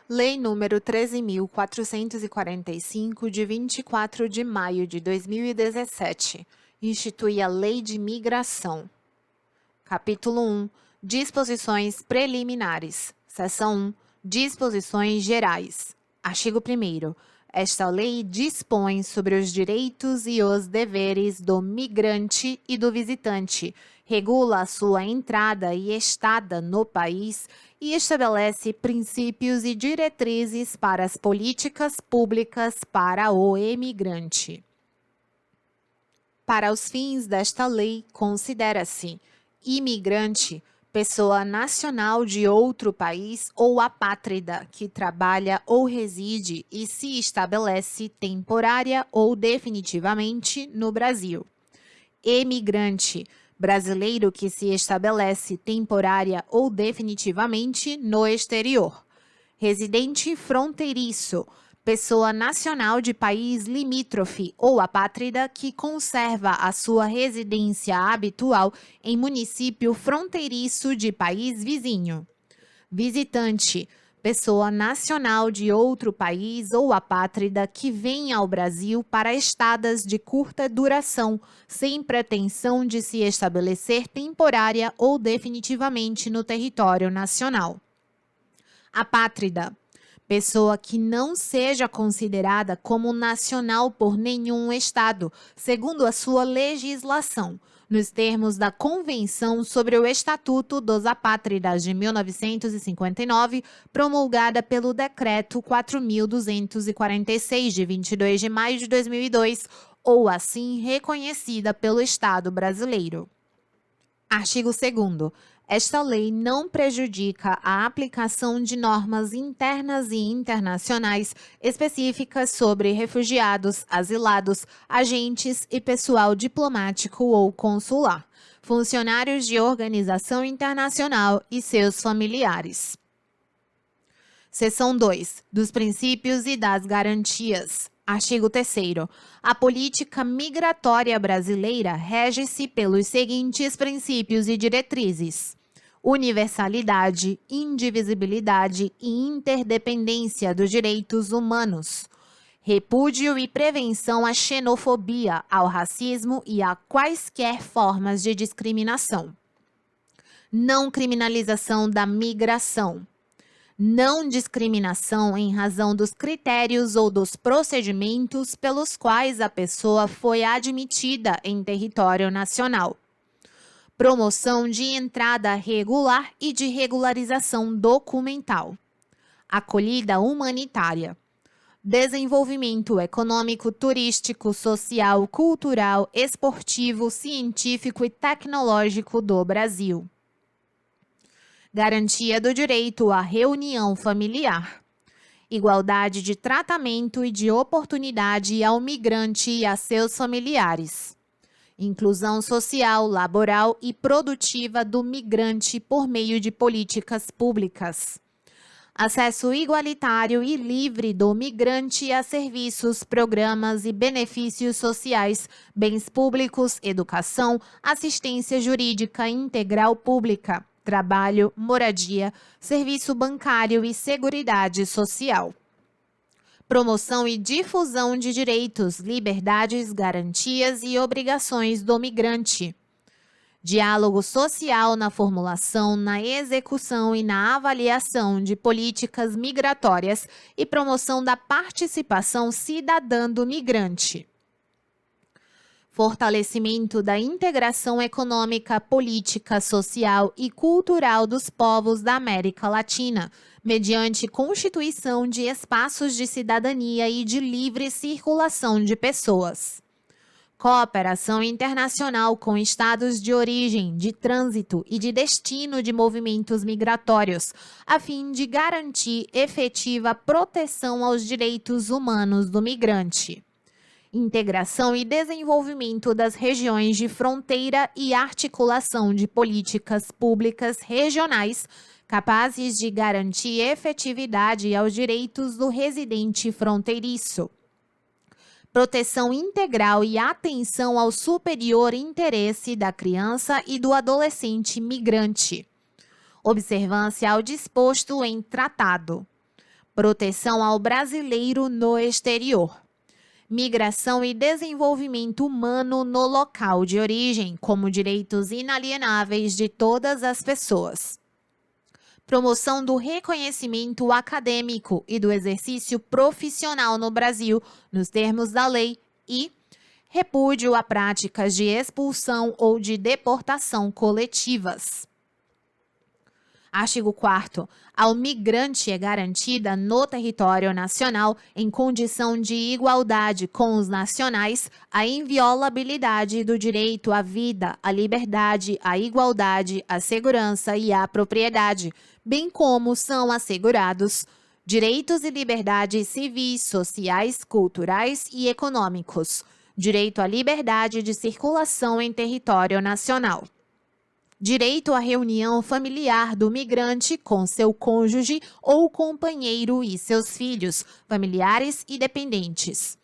Lei nº 13.445, de 24 de maio de 2017, institui a Lei de Migração. Capítulo 1. Disposições preliminares. Seção 1. Disposições gerais. Artigo 1º. Esta lei dispõe sobre os direitos e os deveres do migrante e do visitante, regula a sua entrada e estada no país e estabelece princípios e diretrizes para as políticas públicas para o emigrante. Para os fins desta lei, considera-se imigrante pessoa nacional de outro país ou apátrida que trabalha ou reside e se estabelece temporária ou definitivamente no Brasil. Emigrante brasileiro que se estabelece temporária ou definitivamente no exterior. Residente fronteiriço, pessoa nacional de país limítrofe ou apátrida que conserva a sua residência habitual em município fronteiriço de país vizinho. Visitante, pessoa nacional de outro país ou apátrida que vem ao Brasil para estadas de curta duração, sem pretensão de se estabelecer temporária ou definitivamente no território nacional. Apátrida, pessoa que não seja considerada como nacional por nenhum estado, segundo a sua legislação, nos termos da Convenção sobre o Estatuto dos Apátridas de 1959, promulgada pelo Decreto 4.246, de 22 de maio de 2002, ou assim reconhecida pelo Estado brasileiro. Artigo 2º. Esta lei não prejudica a aplicação de normas internas e internacionais específicas sobre refugiados, asilados, agentes e pessoal diplomático ou consular, funcionários de organização internacional e seus familiares. Seção 2. Dos princípios e das garantias. Artigo 3º. A política migratória brasileira rege-se pelos seguintes princípios e diretrizes: universalidade, indivisibilidade e interdependência dos direitos humanos. Repúdio e prevenção à xenofobia, ao racismo e a quaisquer formas de discriminação. Não criminalização da migração. Não discriminação em razão dos critérios ou dos procedimentos pelos quais a pessoa foi admitida em território nacional. Promoção de entrada regular e de regularização documental. Acolhida humanitária. Desenvolvimento econômico, turístico, social, cultural, esportivo, científico e tecnológico do Brasil. Garantia do direito à reunião familiar. Igualdade de tratamento e de oportunidade ao migrante e a seus familiares. Inclusão social, laboral e produtiva do migrante por meio de políticas públicas. Acesso igualitário e livre do migrante a serviços, programas e benefícios sociais, bens públicos, educação, assistência jurídica integral pública, trabalho, moradia, serviço bancário e seguridade social. Promoção e difusão de direitos, liberdades, garantias e obrigações do migrante. Diálogo social na formulação, na execução e na avaliação de políticas migratórias e promoção da participação cidadã do migrante. Fortalecimento da integração econômica, política, social e cultural dos povos da América Latina, mediante constituição de espaços de cidadania e de livre circulação de pessoas. Cooperação internacional com estados de origem, de trânsito e de destino de movimentos migratórios, a fim de garantir efetiva proteção aos direitos humanos do migrante. Integração e desenvolvimento das regiões de fronteira e articulação de políticas públicas regionais capazes de garantir efetividade aos direitos do residente fronteiriço. Proteção integral e atenção ao superior interesse da criança e do adolescente migrante. Observância ao disposto em tratado. proteção ao brasileiro no exterior, migração e desenvolvimento humano no local de origem, como direitos inalienáveis de todas as pessoas, promoção do reconhecimento acadêmico e do exercício profissional no Brasil, nos termos da lei, e repúdio a práticas de expulsão ou de deportação coletivas. Artigo 4º. Ao migrante é garantida no território nacional, em condição de igualdade com os nacionais, a inviolabilidade do direito à vida, à liberdade, à igualdade, à segurança e à propriedade, bem como são assegurados direitos e liberdades civis, sociais, culturais e econômicos, direito à liberdade de circulação em território nacional, direito à reunião familiar do migrante com seu cônjuge ou companheiro e seus filhos, familiares e dependentes.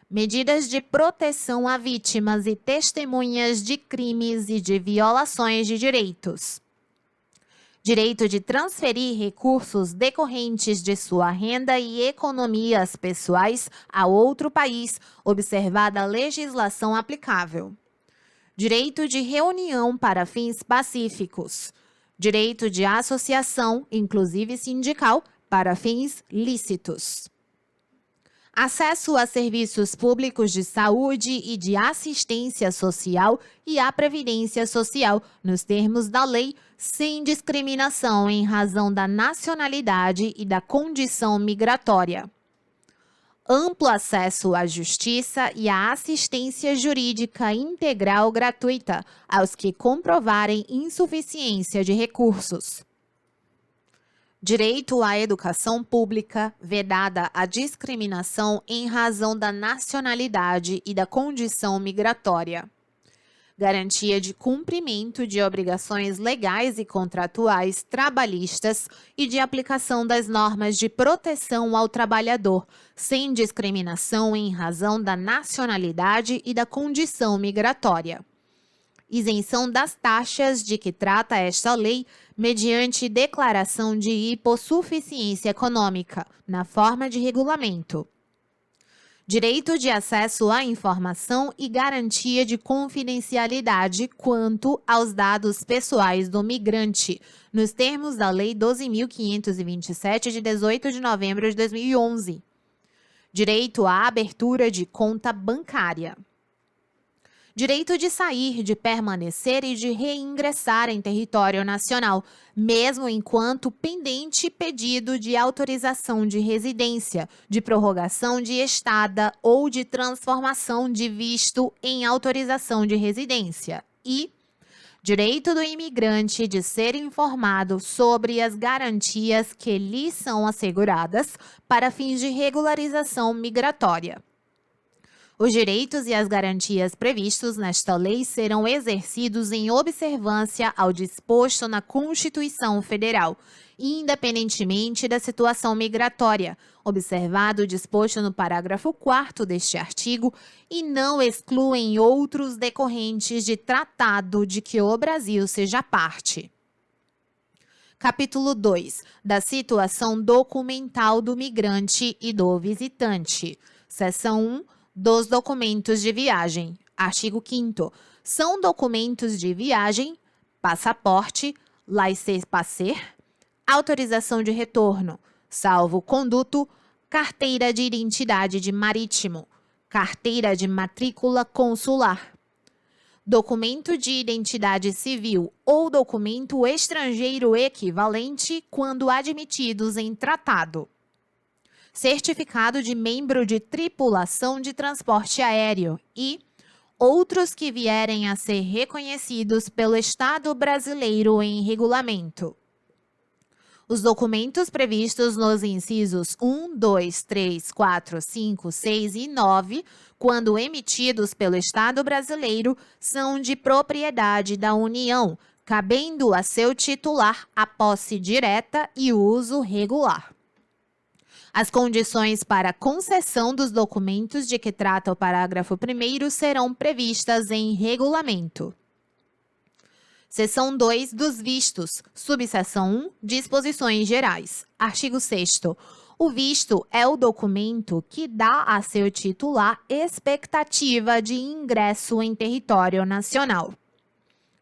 Medidas de proteção a vítimas e testemunhas de crimes e de violações de direitos. Direito de transferir recursos decorrentes de sua renda e economias pessoais a outro país, observada a legislação aplicável. Direito de reunião para fins pacíficos. Direito de associação, inclusive sindical, para fins lícitos. Acesso a serviços públicos de saúde e de assistência social e à previdência social, nos termos da lei, sem discriminação em razão da nacionalidade e da condição migratória. Amplo acesso à justiça e à assistência jurídica integral gratuita aos que comprovarem insuficiência de recursos. Direito à educação pública, vedada a discriminação em razão da nacionalidade e da condição migratória. Garantia de cumprimento de obrigações legais e contratuais trabalhistas e de aplicação das normas de proteção ao trabalhador, sem discriminação em razão da nacionalidade e da condição migratória. Isenção das taxas de que trata esta lei, mediante declaração de hipossuficiência econômica, na forma de regulamento. Direito de acesso à informação e garantia de confidencialidade quanto aos dados pessoais do migrante, nos termos da Lei 12.527, de 18 de novembro de 2011. Direito à abertura de conta bancária. Direito de sair, de permanecer e de reingressar em território nacional, mesmo enquanto pendente pedido de autorização de residência, de prorrogação de estada ou de transformação de visto em autorização de residência. E direito do imigrante de ser informado sobre as garantias que lhe são asseguradas para fins de regularização migratória. Os direitos e as garantias previstos nesta lei serão exercidos em observância ao disposto na Constituição Federal, independentemente da situação migratória, observado o disposto no parágrafo 4º deste artigo, e não excluem outros decorrentes de tratado de que o Brasil seja parte. Capítulo 2. Da situação documental do migrante e do visitante. Seção 1. Dos documentos de viagem. Artigo 5º. São documentos de viagem, passaporte, laissez-passer, autorização de retorno, salvo-conduto, carteira de identidade de marítimo, carteira de matrícula consular, documento de identidade civil ou documento estrangeiro equivalente quando admitidos em tratado. Certificado de membro de tripulação de transporte aéreo e outros que vierem a ser reconhecidos pelo Estado brasileiro em regulamento. Os documentos previstos nos incisos 1, 2, 3, 4, 5, 6 e 9, quando emitidos pelo Estado brasileiro, são de propriedade da União, cabendo a seu titular a posse direta e o uso regular. As condições para concessão dos documentos de que trata o parágrafo 1º serão previstas em regulamento. Seção 2 dos vistos. Subseção 1. Disposições gerais. Artigo 6º. O visto é o documento que dá a seu titular expectativa de ingresso em território nacional.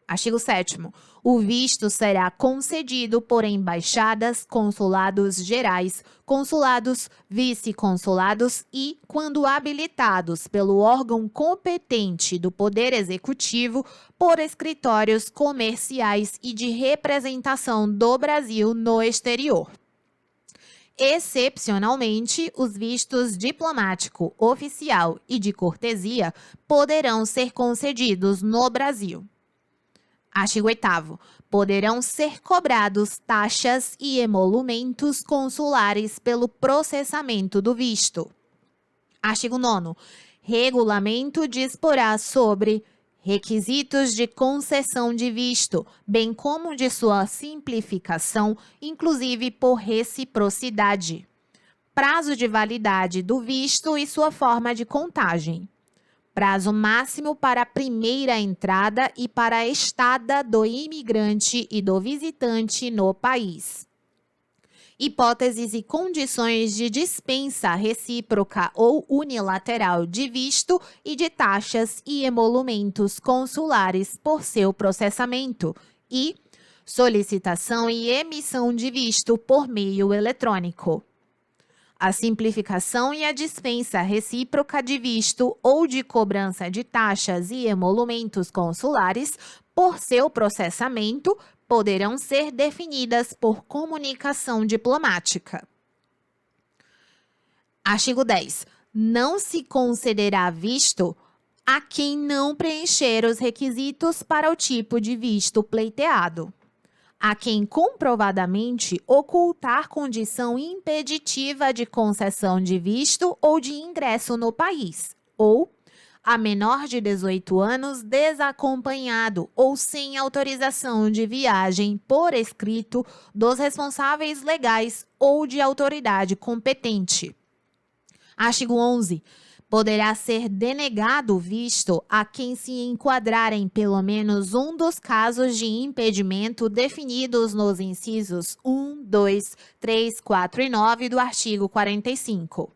Artigo 7º. O visto será concedido por embaixadas, consulados gerais, consulados, vice-consulados e, quando habilitados pelo órgão competente do Poder Executivo, por escritórios comerciais e de representação do Brasil no exterior. Excepcionalmente, os vistos diplomático, oficial e de cortesia poderão ser concedidos no Brasil. Artigo 8º. Poderão ser cobrados taxas e emolumentos consulares pelo processamento do visto. Artigo 9º. Regulamento disporá sobre requisitos de concessão de visto, bem como de sua simplificação, inclusive por reciprocidade. Prazo de validade do visto e sua forma de contagem. Prazo máximo para a primeira entrada e para a estada do imigrante e do visitante no país. Hipóteses e condições de dispensa recíproca ou unilateral de visto e de taxas e emolumentos consulares por seu processamento e solicitação e emissão de visto por meio eletrônico. A simplificação e a dispensa recíproca de visto ou de cobrança de taxas e emolumentos consulares por seu processamento poderão ser definidas por comunicação diplomática. Artigo 10. Não se concederá visto a quem não preencher os requisitos para o tipo de visto pleiteado, a quem comprovadamente ocultar condição impeditiva de concessão de visto ou de ingresso no país, ou a menor de 18 anos desacompanhado ou sem autorização de viagem por escrito dos responsáveis legais ou de autoridade competente. Artigo 11. Poderá ser denegado o visto a quem se enquadrar em pelo menos um dos casos de impedimento definidos nos incisos 1, 2, 3, 4 e 9 do artigo 45.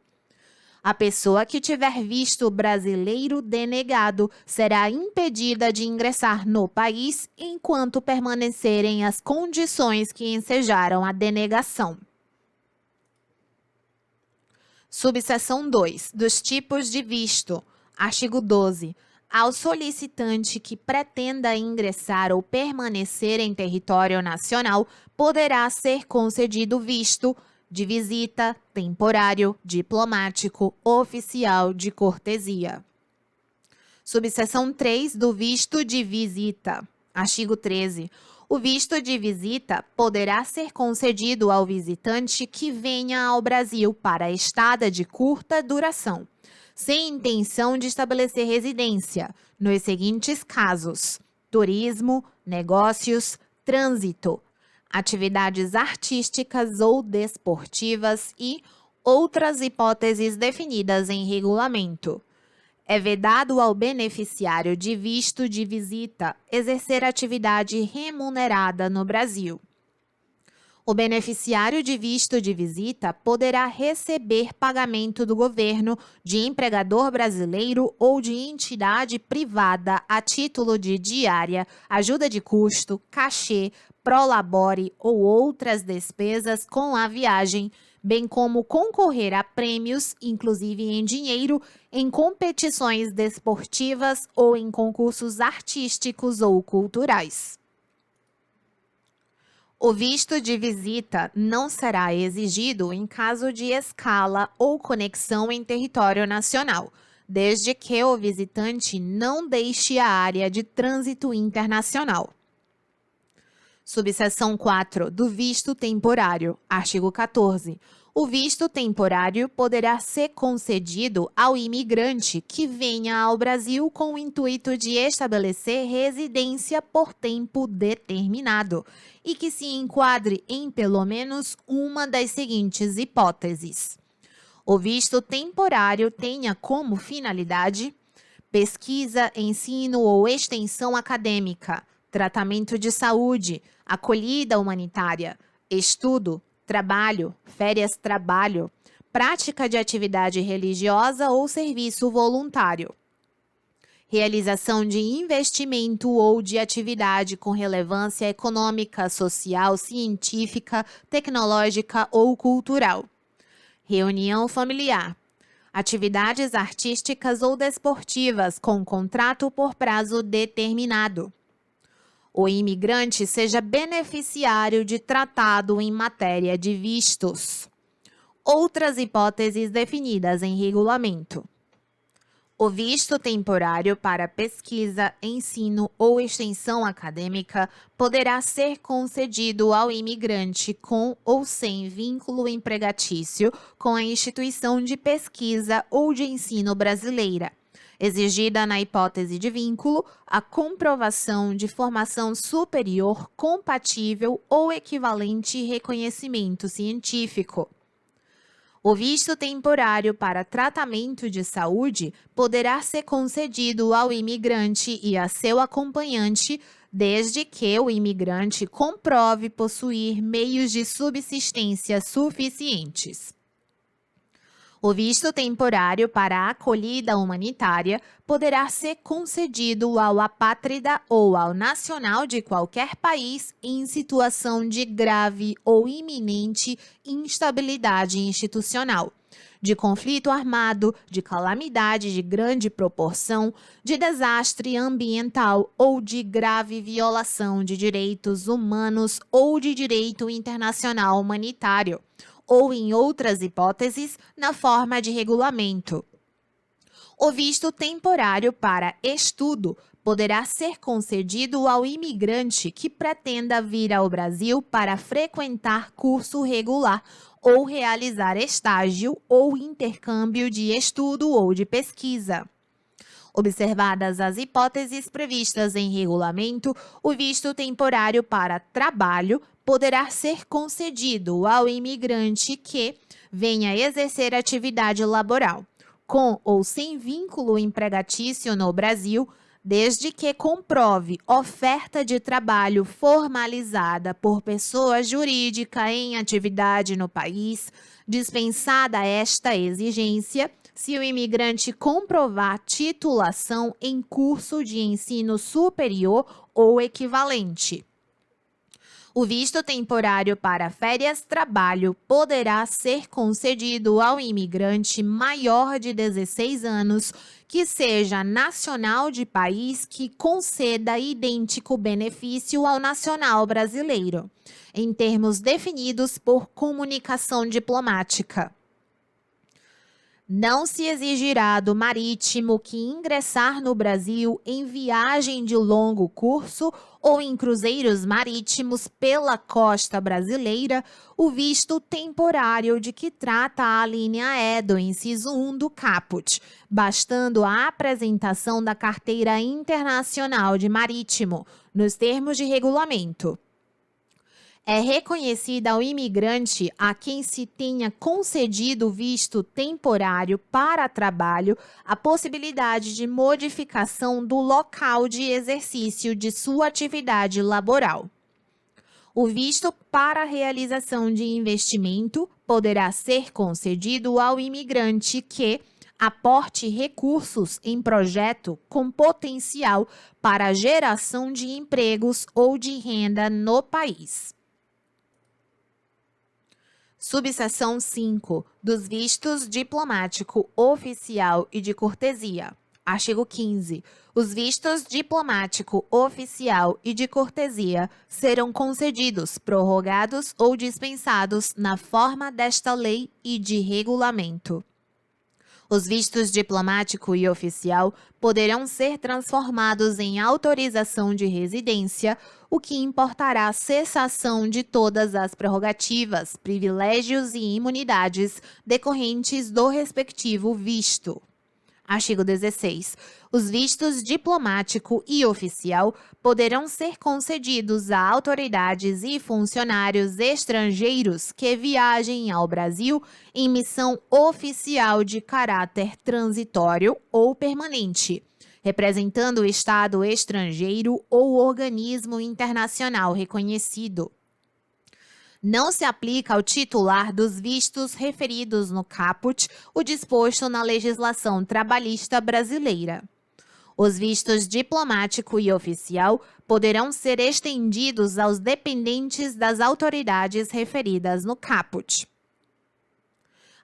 A pessoa que tiver visto brasileiro denegado será impedida de ingressar no país enquanto permanecerem as condições que ensejaram a denegação. Subseção 2. Dos tipos de visto. Artigo 12. Ao solicitante que pretenda ingressar ou permanecer em território nacional, poderá ser concedido visto de visita, temporário, diplomático, oficial, de cortesia. Subseção 3 do visto de visita. Artigo 13. O visto de visita poderá ser concedido ao visitante que venha ao Brasil para estada de curta duração, sem intenção de estabelecer residência, nos seguintes casos: turismo, negócios, trânsito, atividades artísticas ou desportivas e outras hipóteses definidas em regulamento. É vedado ao beneficiário de visto de visita exercer atividade remunerada no Brasil. O beneficiário de visto de visita poderá receber pagamento do governo, de empregador brasileiro ou de entidade privada a título de diária, ajuda de custo, cachê, prolabore ou outras despesas com a viagem, bem como concorrer a prêmios, inclusive em dinheiro, em competições desportivas ou em concursos artísticos ou culturais. O visto de visita não será exigido em caso de escala ou conexão em território nacional, desde que o visitante não deixe a área de trânsito internacional. Subseção 4 do visto temporário. Artigo 14. O visto temporário poderá ser concedido ao imigrante que venha ao Brasil com o intuito de estabelecer residência por tempo determinado e que se enquadre em pelo menos uma das seguintes hipóteses. O visto temporário tenha como finalidade pesquisa, ensino ou extensão acadêmica, tratamento de saúde, acolhida humanitária, estudo, trabalho, férias-trabalho, prática de atividade religiosa ou serviço voluntário, realização de investimento ou de atividade com relevância econômica, social, científica, tecnológica ou cultural, reunião familiar, atividades artísticas ou desportivas com contrato por prazo determinado. O imigrante seja beneficiário de tratado em matéria de vistos. Outras hipóteses definidas em regulamento. O visto temporário para pesquisa, ensino ou extensão acadêmica poderá ser concedido ao imigrante com ou sem vínculo empregatício com a instituição de pesquisa ou de ensino brasileira, exigida na hipótese de vínculo a comprovação de formação superior compatível ou equivalente reconhecimento científico. O visto temporário para tratamento de saúde poderá ser concedido ao imigrante e a seu acompanhante, desde que o imigrante comprove possuir meios de subsistência suficientes. O visto temporário para a acolhida humanitária poderá ser concedido ao apátrida ou ao nacional de qualquer país em situação de grave ou iminente instabilidade institucional, de conflito armado, de calamidade de grande proporção, de desastre ambiental ou de grave violação de direitos humanos ou de direito internacional humanitário, ou, em outras hipóteses, na forma de regulamento. O visto temporário para estudo poderá ser concedido ao imigrante que pretenda vir ao Brasil para frequentar curso regular ou realizar estágio ou intercâmbio de estudo ou de pesquisa. Observadas as hipóteses previstas em regulamento, o visto temporário para trabalho poderá ser concedido ao imigrante que venha exercer atividade laboral, com ou sem vínculo empregatício no Brasil, desde que comprove oferta de trabalho formalizada por pessoa jurídica em atividade no país, dispensada esta exigência, se o imigrante comprovar titulação em curso de ensino superior ou equivalente. O visto temporário para férias-trabalho poderá ser concedido ao imigrante maior de 16 anos que seja nacional de país que conceda idêntico benefício ao nacional brasileiro, em termos definidos por comunicação diplomática. Não se exigirá do marítimo que ingressar no Brasil em viagem de longo curso ou em cruzeiros marítimos pela costa brasileira o visto temporário de que trata a alínea E do inciso 1 do caput, bastando a apresentação da Carteira Internacional de Marítimo, nos termos de regulamento. É reconhecida ao imigrante a quem se tenha concedido visto temporário para trabalho a possibilidade de modificação do local de exercício de sua atividade laboral. O visto para realização de investimento poderá ser concedido ao imigrante que aporte recursos em projeto com potencial para a geração de empregos ou de renda no país. Subseção 5. Dos vistos diplomático, oficial e de cortesia. Artigo 15. Os vistos diplomático, oficial e de cortesia serão concedidos, prorrogados ou dispensados na forma desta lei e de regulamento. Os vistos diplomático e oficial poderão ser transformados em autorização de residência, o que importará cessação de todas as prerrogativas, privilégios e imunidades decorrentes do respectivo visto. Artigo 16. Os vistos diplomático e oficial poderão ser concedidos a autoridades e funcionários estrangeiros que viajem ao Brasil em missão oficial de caráter transitório ou permanente, representando o Estado estrangeiro ou organismo internacional reconhecido. Não se aplica ao titular dos vistos referidos no caput o disposto na legislação trabalhista brasileira. Os vistos diplomático e oficial poderão ser estendidos aos dependentes das autoridades referidas no caput.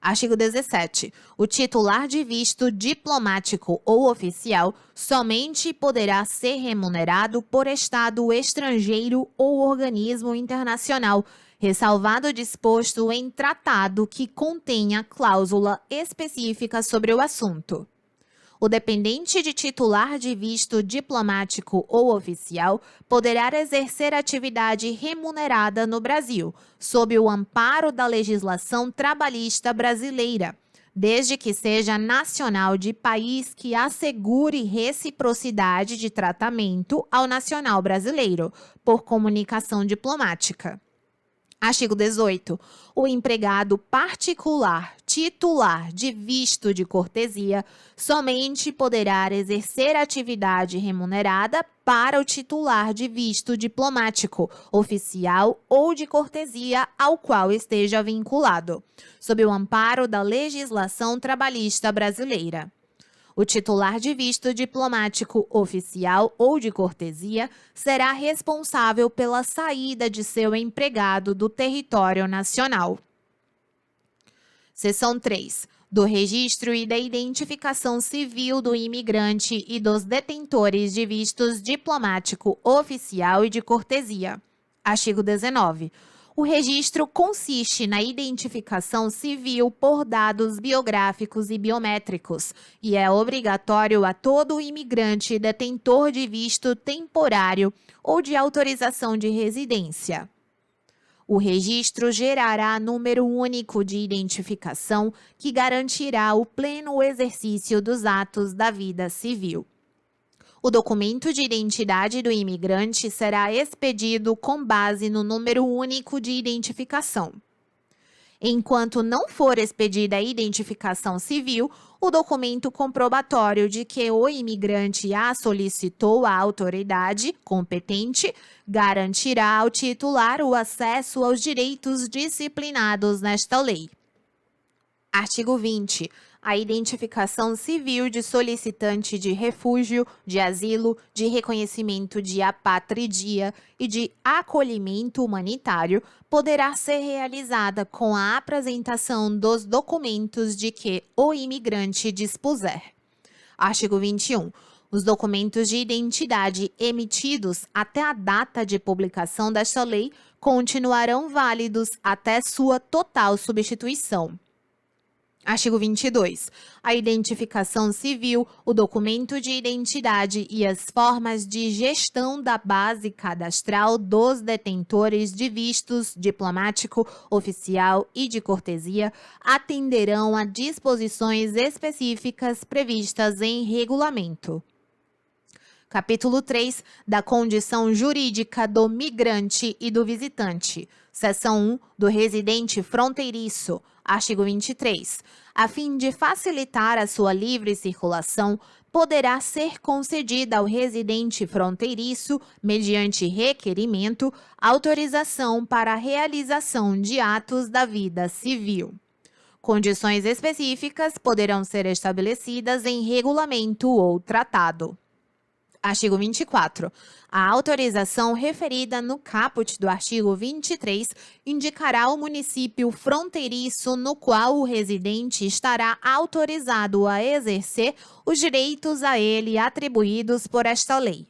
Artigo 17. O titular de visto diplomático ou oficial somente poderá ser remunerado por Estado estrangeiro ou organismo internacional, ressalvado o disposto em tratado que contenha cláusula específica sobre o assunto. O dependente de titular de visto diplomático ou oficial poderá exercer atividade remunerada no Brasil, sob o amparo da legislação trabalhista brasileira, desde que seja nacional de país que assegure reciprocidade de tratamento ao nacional brasileiro, por comunicação diplomática. Artigo 18. O empregado particular titular de visto de cortesia somente poderá exercer atividade remunerada para o titular de visto diplomático, oficial ou de cortesia ao qual esteja vinculado, sob o amparo da legislação trabalhista brasileira. O titular de visto diplomático oficial ou de cortesia será responsável pela saída de seu empregado do território nacional. Seção 3. Do registro e da identificação civil do imigrante e dos detentores de vistos diplomático oficial e de cortesia. Artigo 19. O registro consiste na identificação civil por dados biográficos e biométricos e é obrigatório a todo imigrante detentor de visto temporário ou de autorização de residência. O registro gerará número único de identificação que garantirá o pleno exercício dos atos da vida civil. O documento de identidade do imigrante será expedido com base no número único de identificação. Enquanto não for expedida a identificação civil, o documento comprobatório de que o imigrante a solicitou à autoridade competente garantirá ao titular o acesso aos direitos disciplinados nesta lei. Artigo 20. A identificação civil de solicitante de refúgio, de asilo, de reconhecimento de apatridia e de acolhimento humanitário poderá ser realizada com a apresentação dos documentos de que o imigrante dispuser. Artigo 21. Os documentos de identidade emitidos até a data de publicação desta lei continuarão válidos até sua total substituição. Artigo 22. A identificação civil, o documento de identidade e as formas de gestão da base cadastral dos detentores de vistos diplomático, oficial e de cortesia atenderão a disposições específicas previstas em regulamento. Capítulo 3 da condição jurídica do migrante e do visitante. Seção 1 do residente fronteiriço. Artigo 23. A fim de facilitar a sua livre circulação, poderá ser concedida ao residente fronteiriço, mediante requerimento, autorização para a realização de atos da vida civil. Condições específicas poderão ser estabelecidas em regulamento ou tratado. Artigo 24. A autorização referida no caput do artigo 23 indicará o município fronteiriço no qual o residente estará autorizado a exercer os direitos a ele atribuídos por esta lei.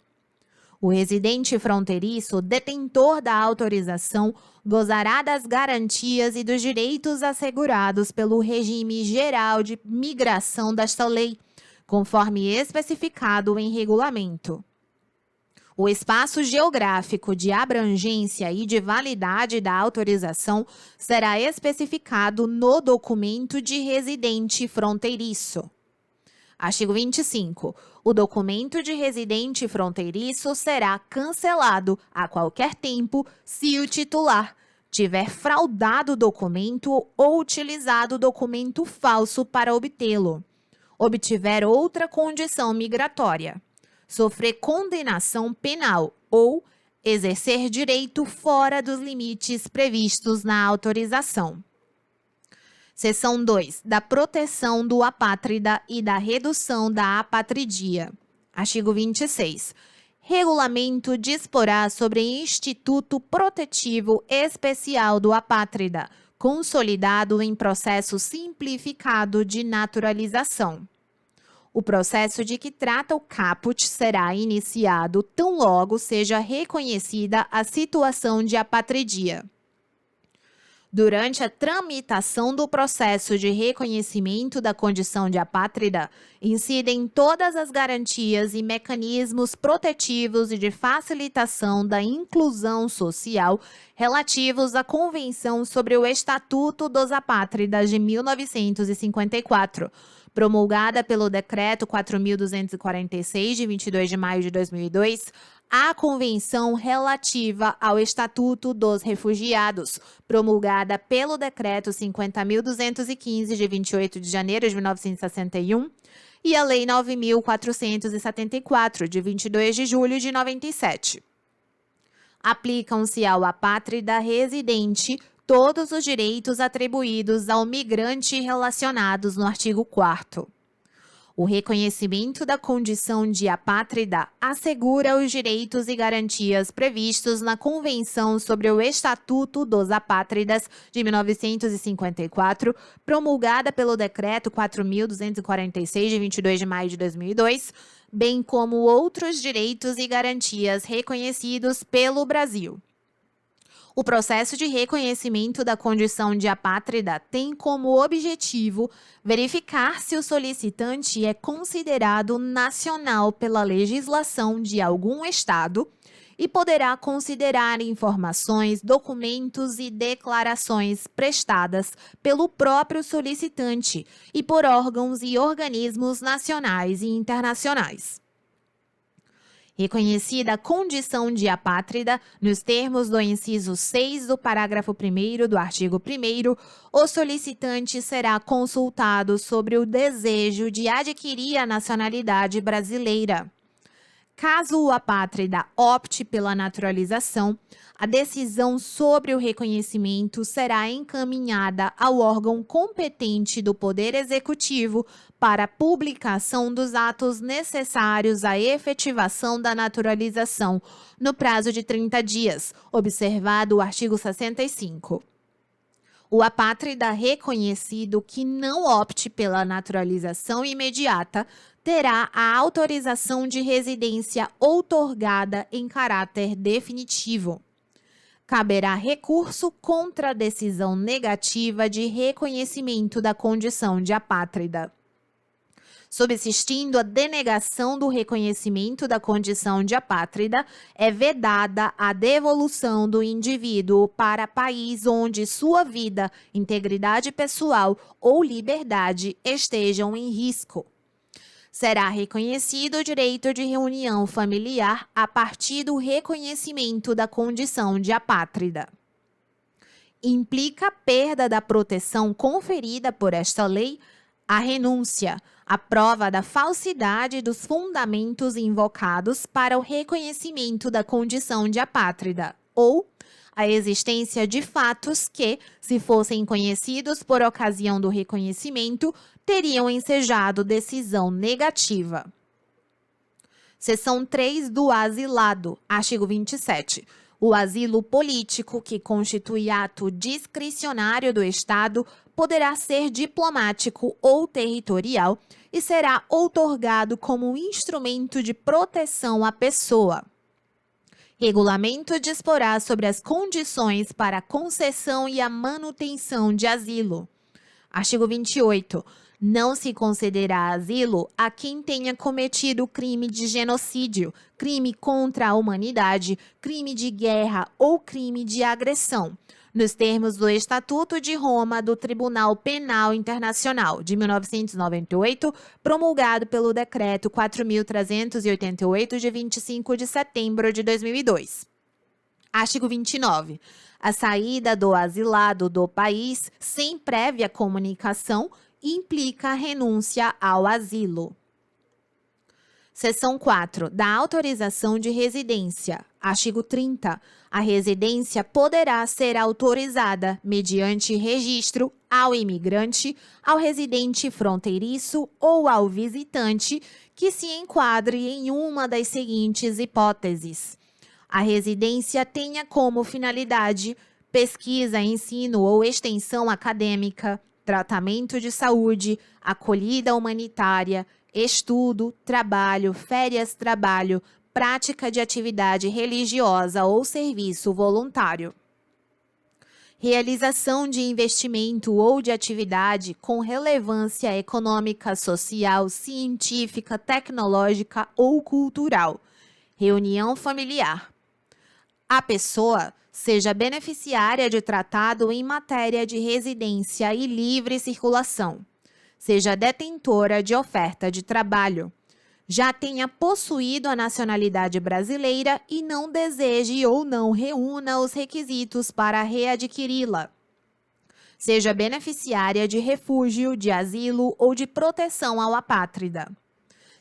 O residente fronteiriço, detentor da autorização, gozará das garantias e dos direitos assegurados pelo regime geral de migração desta lei, conforme especificado em regulamento. O espaço geográfico de abrangência e de validade da autorização será especificado no documento de residente fronteiriço. Artigo 25. O documento de residente fronteiriço será cancelado a qualquer tempo se o titular tiver fraudado o documento ou utilizado documento falso para obtê-lo. obtiver outra condição migratória, sofrer condenação penal ou exercer direito fora dos limites previstos na autorização. Seção 2. Da proteção do apátrida e da redução da apatridia. Artigo 26. Regulamento disporá sobre Instituto Protetivo Especial do Apátrida, consolidado em processo simplificado de naturalização. O processo de que trata o caput será iniciado tão logo seja reconhecida a situação de apatridia. Durante a tramitação do processo de reconhecimento da condição de apátrida, incidem todas as garantias e mecanismos protetivos e de facilitação da inclusão social relativos à Convenção sobre o Estatuto dos Apátridas de 1954, promulgada pelo Decreto 4.246, de 22 de maio de 2002, a Convenção relativa ao Estatuto dos Refugiados, promulgada pelo Decreto 50.215, de 28 de janeiro de 1961, e a Lei 9.474, de 22 de julho de 97. Aplicam-se ao apátrida residente todos os direitos atribuídos ao migrante relacionados no artigo 4º. O reconhecimento da condição de apátrida assegura os direitos e garantias previstos na Convenção sobre o Estatuto dos Apátridas de 1954, promulgada pelo Decreto 4.246, de 22 de maio de 2002, bem como outros direitos e garantias reconhecidos pelo Brasil. O processo de reconhecimento da condição de apátrida tem como objetivo verificar se o solicitante é considerado nacional pela legislação de algum estado e poderá considerar informações, documentos e declarações prestadas pelo próprio solicitante e por órgãos e organismos nacionais e internacionais. Reconhecida a condição de apátrida, nos termos do inciso 6 do parágrafo 1º do artigo 1º, o solicitante será consultado sobre o desejo de adquirir a nacionalidade brasileira. Caso o apátrida opte pela naturalização, a decisão sobre o reconhecimento será encaminhada ao órgão competente do Poder Executivo para a publicação dos atos necessários à efetivação da naturalização, no prazo de 30 dias, observado o artigo 65. O apátrida reconhecido que não opte pela naturalização imediata terá a autorização de residência outorgada em caráter definitivo. Caberá recurso contra a decisão negativa de reconhecimento da condição de apátrida. Subsistindo a denegação do reconhecimento da condição de apátrida, é vedada a devolução do indivíduo para país onde sua vida, integridade pessoal ou liberdade estejam em risco. Será reconhecido o direito de reunião familiar a partir do reconhecimento da condição de apátrida. Implica a perda da proteção conferida por esta lei a renúncia, a prova da falsidade dos fundamentos invocados para o reconhecimento da condição de apátrida, ou a existência de fatos que, se fossem conhecidos por ocasião do reconhecimento, teriam ensejado decisão negativa. Seção 3 do asilado, artigo 27. O asilo político, que constitui ato discricionário do Estado, poderá ser diplomático ou territorial e será outorgado como instrumento de proteção à pessoa. Regulamento disporá sobre as condições para a concessão e a manutenção de asilo. Artigo 28. Não se concederá asilo a quem tenha cometido crime de genocídio, crime contra a humanidade, crime de guerra ou crime de agressão, nos termos do Estatuto de Roma do Tribunal Penal Internacional, de 1998, promulgado pelo Decreto 4.388, de 25 de setembro de 2002. Artigo 29. A saída do asilado do país sem prévia comunicação implica renúncia ao asilo. Seção 4. Da autorização de residência. Artigo 30. A residência poderá ser autorizada mediante registro ao imigrante, ao residente fronteiriço ou ao visitante que se enquadre em uma das seguintes hipóteses: a residência tenha como finalidade pesquisa, ensino ou extensão acadêmica, tratamento de saúde, acolhida humanitária, estudo, trabalho, férias-trabalho, prática de atividade religiosa ou serviço voluntário. Realização de investimento ou de atividade com relevância econômica, social, científica, tecnológica ou cultural. Reunião familiar. A pessoa seja beneficiária de tratado em matéria de residência e livre circulação. Seja detentora de oferta de trabalho, já tenha possuído a nacionalidade brasileira e não deseje ou não reúna os requisitos para readquiri-la. Seja beneficiária de refúgio, de asilo ou de proteção ao apátrida.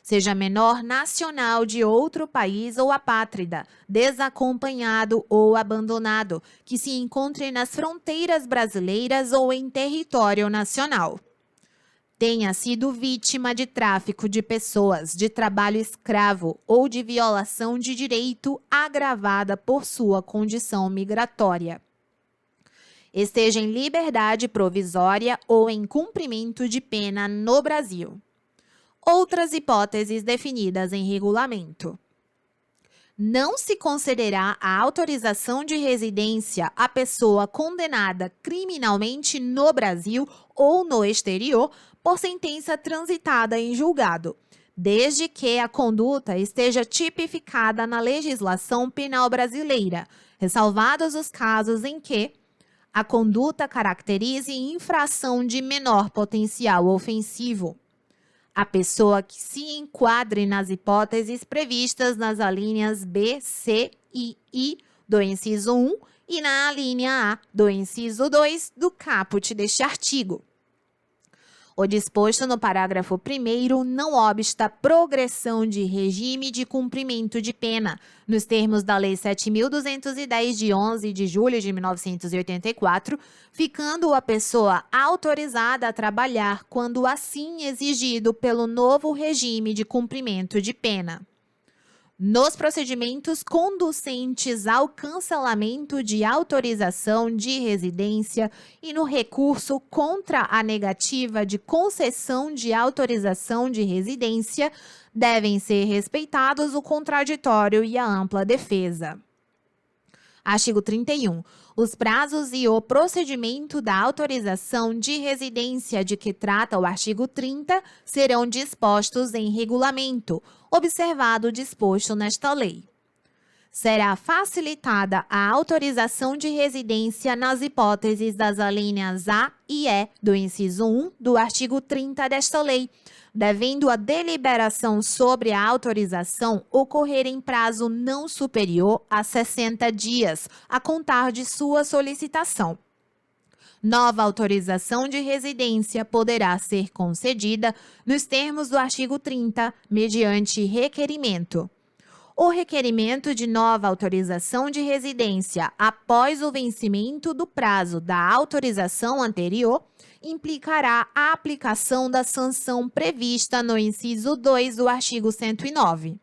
Seja menor nacional de outro país ou apátrida, desacompanhado ou abandonado, que se encontre nas fronteiras brasileiras ou em território nacional. Tenha sido vítima de tráfico de pessoas, de trabalho escravo ou de violação de direito agravada por sua condição migratória. Esteja em liberdade provisória ou em cumprimento de pena no Brasil. Outras hipóteses definidas em regulamento. Não se concederá a autorização de residência à pessoa condenada criminalmente no Brasil ou no exterior por sentença transitada em julgado, desde que a conduta esteja tipificada na legislação penal brasileira, ressalvados os casos em que a conduta caracterize infração de menor potencial ofensivo. A pessoa que se enquadre nas hipóteses previstas nas alíneas B, C e I do inciso 1 e na alínea A do inciso 2 do caput deste artigo. O disposto no parágrafo 1º não obsta progressão de regime de cumprimento de pena, nos termos da Lei 7.210, de 11 de julho de 1984, ficando a pessoa autorizada a trabalhar quando assim exigido pelo novo regime de cumprimento de pena. Nos procedimentos conducentes ao cancelamento de autorização de residência e no recurso contra a negativa de concessão de autorização de residência, devem ser respeitados o contraditório e a ampla defesa. Artigo 31. Os prazos e o procedimento da autorização de residência de que trata o artigo 30 serão dispostos em regulamento, observado o disposto nesta lei. Será facilitada a autorização de residência nas hipóteses das alíneas A e E do inciso 1 do artigo 30 desta lei, devendo a deliberação sobre a autorização ocorrer em prazo não superior a 60 dias, a contar de sua solicitação. Nova autorização de residência poderá ser concedida nos termos do artigo 30, mediante requerimento. O requerimento de nova autorização de residência após o vencimento do prazo da autorização anterior implicará a aplicação da sanção prevista no inciso 2 do artigo 109.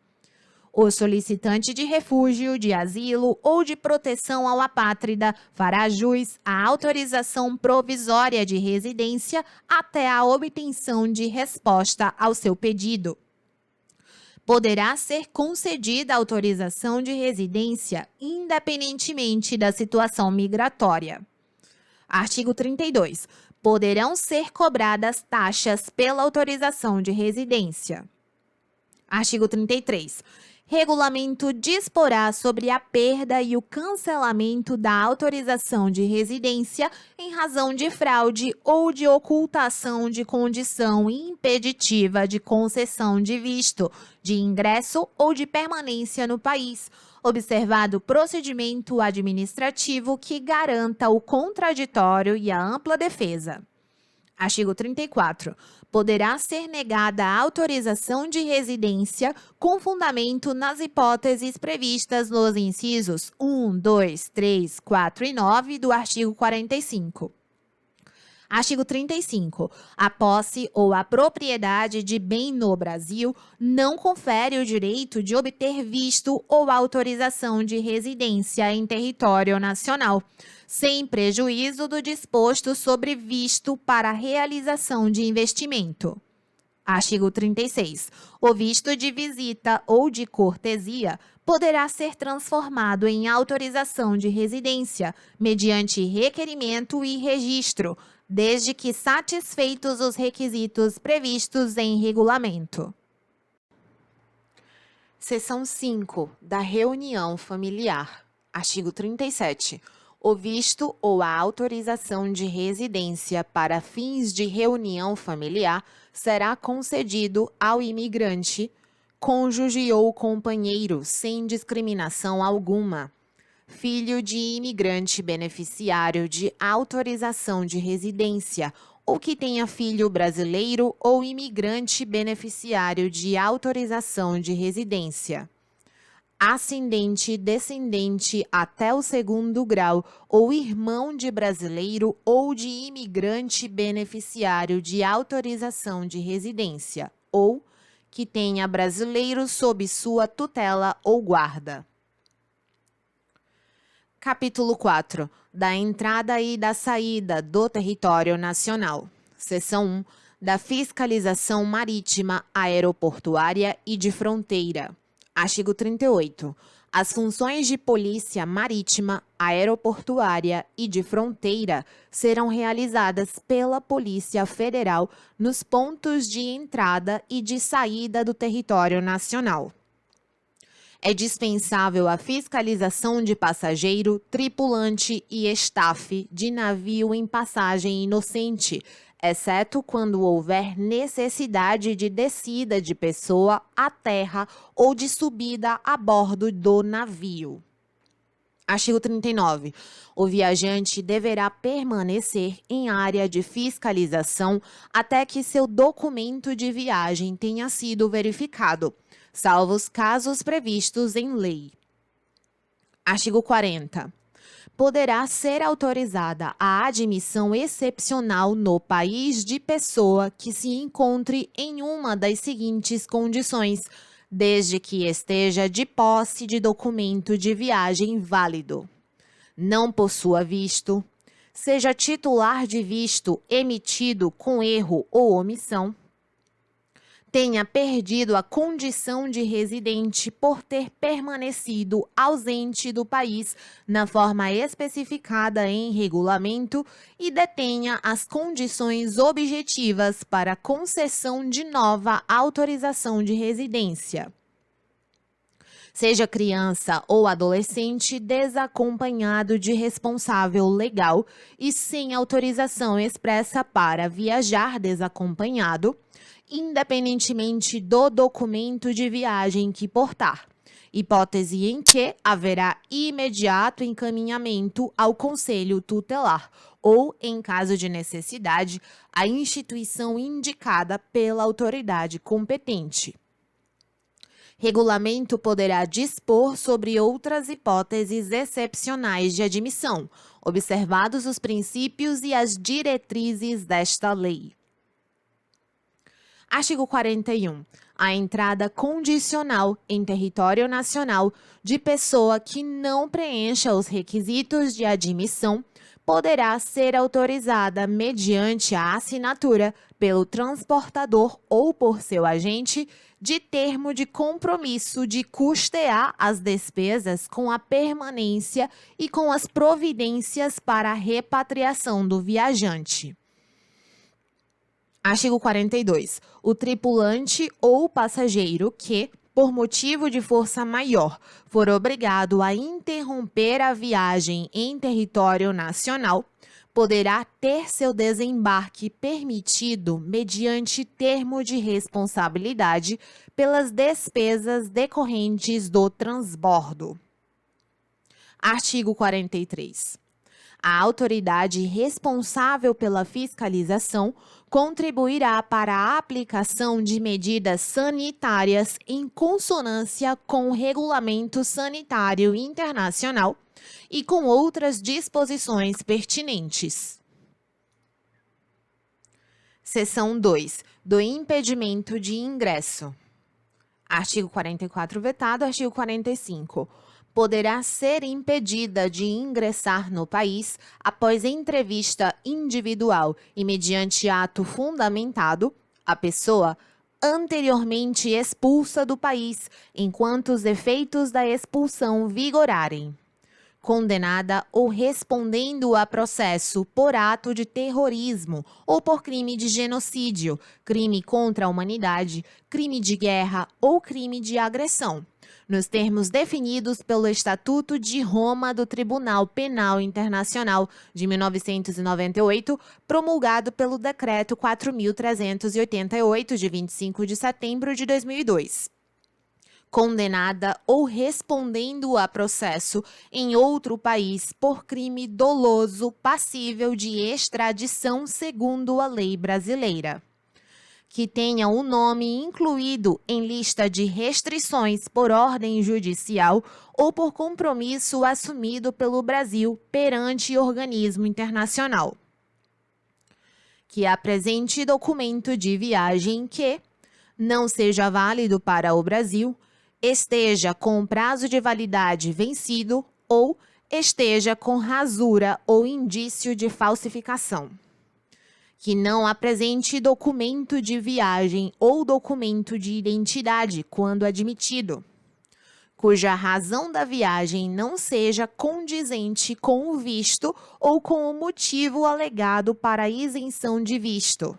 O solicitante de refúgio, de asilo ou de proteção ao apátrida fará jus à autorização provisória de residência até a obtenção de resposta ao seu pedido. Poderá ser concedida a autorização de residência independentemente da situação migratória. Artigo 32. Poderão ser cobradas taxas pela autorização de residência. Artigo 33. Regulamento disporá sobre a perda e o cancelamento da autorização de residência em razão de fraude ou de ocultação de condição impeditiva de concessão de visto, de ingresso ou de permanência no país, observado procedimento administrativo que garanta o contraditório e a ampla defesa. Artigo 34. Poderá ser negada a autorização de residência com fundamento nas hipóteses previstas nos incisos 1, 2, 3, 4 e 9 do artigo 45. Artigo 35. A posse ou a propriedade de bem no Brasil não confere o direito de obter visto ou autorização de residência em território nacional, sem prejuízo do disposto sobre visto para realização de investimento. Artigo 36. O visto de visita ou de cortesia poderá ser transformado em autorização de residência, mediante requerimento e registro, desde que satisfeitos os requisitos previstos em regulamento. Seção 5. Da reunião familiar. Artigo 37. O visto ou a autorização de residência para fins de reunião familiar será concedido ao imigrante, cônjuge ou companheiro, sem discriminação alguma, filho de imigrante beneficiário de autorização de residência ou que tenha filho brasileiro ou imigrante beneficiário de autorização de residência, ascendente, descendente até o 2º grau ou irmão de brasileiro ou de imigrante beneficiário de autorização de residência ou que tenha brasileiro sob sua tutela ou guarda. Capítulo 4. Da entrada e da saída do território nacional. Seção 1. Da fiscalização marítima, aeroportuária e de fronteira. Artigo 38. As funções de polícia marítima, aeroportuária e de fronteira serão realizadas pela Polícia Federal nos pontos de entrada e de saída do território nacional. É dispensável a fiscalização de passageiro, tripulante e staff de navio em passagem inocente, exceto quando houver necessidade de descida de pessoa à terra ou de subida a bordo do navio. Artigo 39. O viajante deverá permanecer em área de fiscalização até que seu documento de viagem tenha sido verificado, salvo os casos previstos em lei. Artigo 40. Poderá ser autorizada a admissão excepcional no país de pessoa que se encontre em uma das seguintes condições, desde que esteja de posse de documento de viagem válido: não possua visto, seja titular de visto emitido com erro ou omissão, tenha perdido a condição de residente por ter permanecido ausente do país na forma especificada em regulamento e detenha as condições objetivas para concessão de nova autorização de residência. Seja criança ou adolescente desacompanhado de responsável legal e sem autorização expressa para viajar desacompanhado, independentemente do documento de viagem que portar, hipótese em que haverá imediato encaminhamento ao Conselho Tutelar ou, em caso de necessidade, à instituição indicada pela autoridade competente. Regulamento poderá dispor sobre outras hipóteses excepcionais de admissão, observados os princípios e as diretrizes desta lei. Artigo 41. A entrada condicional em território nacional de pessoa que não preencha os requisitos de admissão poderá ser autorizada mediante a assinatura pelo transportador ou por seu agente de termo de compromisso de custear as despesas com a permanência e com as providências para a repatriação do viajante. Artigo 42. O tripulante ou passageiro que, por motivo de força maior, for obrigado a interromper a viagem em território nacional, poderá ter seu desembarque permitido mediante termo de responsabilidade pelas despesas decorrentes do transbordo. Artigo 43. A autoridade responsável pela fiscalização contribuirá para a aplicação de medidas sanitárias em consonância com o Regulamento Sanitário Internacional e com outras disposições pertinentes. Seção 2. Do impedimento de ingresso. Artigo 44 vetado. Artigo 45. Poderá ser impedida de ingressar no país após entrevista individual e mediante ato fundamentado a pessoa anteriormente expulsa do país enquanto os efeitos da expulsão vigorarem, condenada ou respondendo a processo por ato de terrorismo ou por crime de genocídio, crime contra a humanidade, crime de guerra ou crime de agressão, nos termos definidos pelo Estatuto de Roma do Tribunal Penal Internacional de 1998, promulgado pelo Decreto 4.388, de 25 de setembro de 2002. Condenada ou respondendo a processo em outro país por crime doloso passível de extradição segundo a lei brasileira, que tenha o nome incluído em lista de restrições por ordem judicial ou por compromisso assumido pelo Brasil perante organismo internacional, que apresente documento de viagem que não seja válido para o Brasil, esteja com prazo de validade vencido ou esteja com rasura ou indício de falsificação, que não apresente documento de viagem ou documento de identidade quando admitido, cuja razão da viagem não seja condizente com o visto ou com o motivo alegado para a isenção de visto,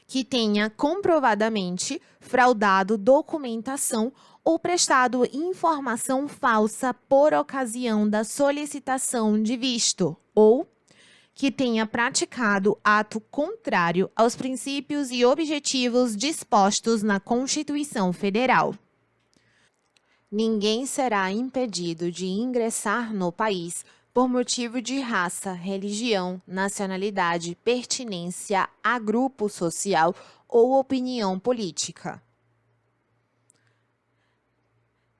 que tenha comprovadamente fraudado documentação ou prestado informação falsa por ocasião da solicitação de visto, ou que tenha praticado ato contrário aos princípios e objetivos dispostos na Constituição Federal. Ninguém será impedido de ingressar no país por motivo de raça, religião, nacionalidade, pertinência a grupo social ou opinião política.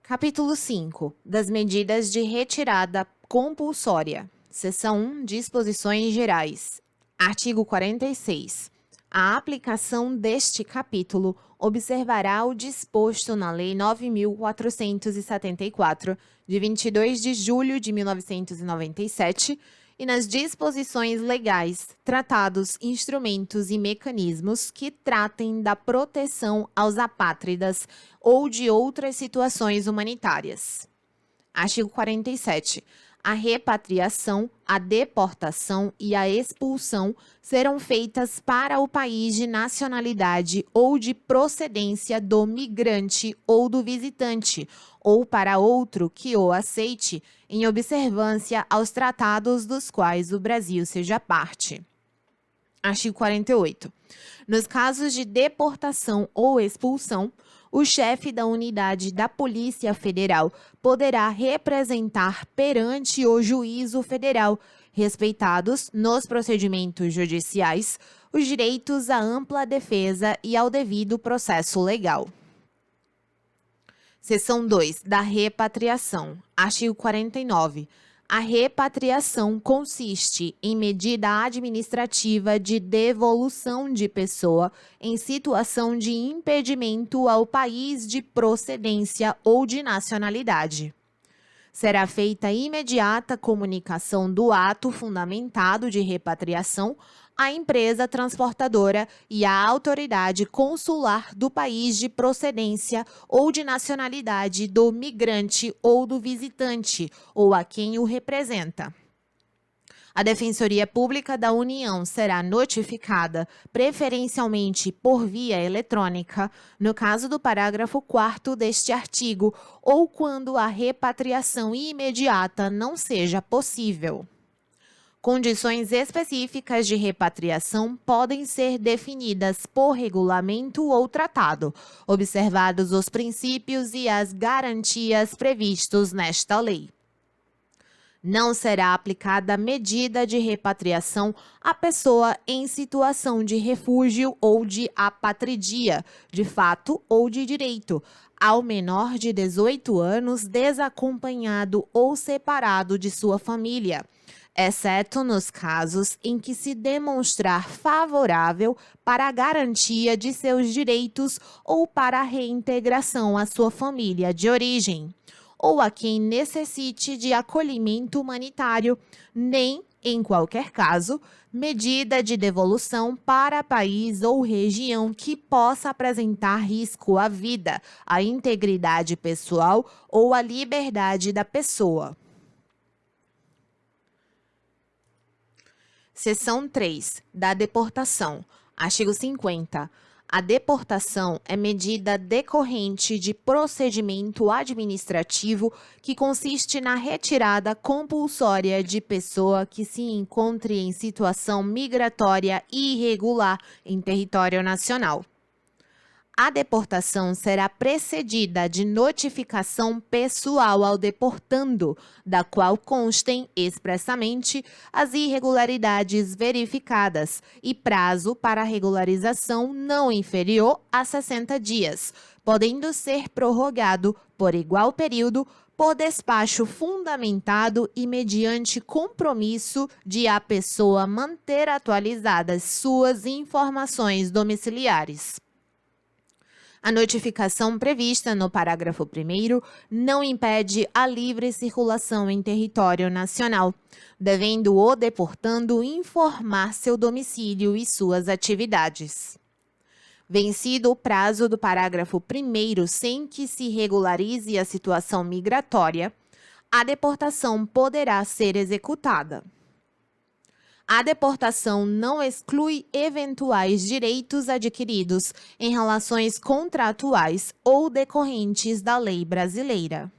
Capítulo 5. Das medidas de retirada compulsória. Seção 1. Disposições gerais. Artigo 46. A aplicação deste capítulo observará o disposto na Lei 9.474, de 22 de julho de 1997, e nas disposições legais, tratados, instrumentos e mecanismos que tratem da proteção aos apátridas ou de outras situações humanitárias. Artigo 47. A repatriação, a deportação e a expulsão serão feitas para o país de nacionalidade ou de procedência do migrante ou do visitante, ou para outro que o aceite, em observância aos tratados dos quais o Brasil seja parte. Artigo 48. Nos casos de deportação ou expulsão, o chefe da unidade da Polícia Federal poderá representar perante o Juízo Federal, respeitados, nos procedimentos judiciais, os direitos à ampla defesa e ao devido processo legal. Seção 2. Da repatriação. Artigo 49. A repatriação consiste em medida administrativa de devolução de pessoa em situação de impedimento ao país de procedência ou de nacionalidade. Será feita imediata comunicação do ato fundamentado de repatriação à empresa transportadora e à autoridade consular do país de procedência ou de nacionalidade do migrante ou do visitante, ou a quem o representa. A Defensoria Pública da União será notificada, preferencialmente por via eletrônica, no caso do parágrafo 4º deste artigo, ou quando a repatriação imediata não seja possível. Condições específicas de repatriação podem ser definidas por regulamento ou tratado, observados os princípios e as garantias previstos nesta lei. Não será aplicada medida de repatriação à pessoa em situação de refúgio ou de apatridia, de fato ou de direito, ao menor de 18 anos desacompanhado ou separado de sua família, exceto nos casos em que se demonstrar favorável para a garantia de seus direitos ou para a reintegração à sua família de origem, ou a quem necessite de acolhimento humanitário, nem, em qualquer caso, medida de devolução para país ou região que possa apresentar risco à vida, à integridade pessoal ou à liberdade da pessoa. Seção 3. Da deportação. Artigo 50. A deportação é medida decorrente de procedimento administrativo que consiste na retirada compulsória de pessoa que se encontre em situação migratória irregular em território nacional. A deportação será precedida de notificação pessoal ao deportando, da qual constem expressamente as irregularidades verificadas e prazo para regularização não inferior a 60 dias, podendo ser prorrogado por igual período por despacho fundamentado e mediante compromisso de a pessoa manter atualizadas suas informações domiciliares. A notificação prevista no parágrafo 1º não impede a livre circulação em território nacional, devendo o deportando informar seu domicílio e suas atividades. Vencido o prazo do parágrafo 1º sem que se regularize a situação migratória, a deportação poderá ser executada. A deportação não exclui eventuais direitos adquiridos em relações contratuais ou decorrentes da lei brasileira.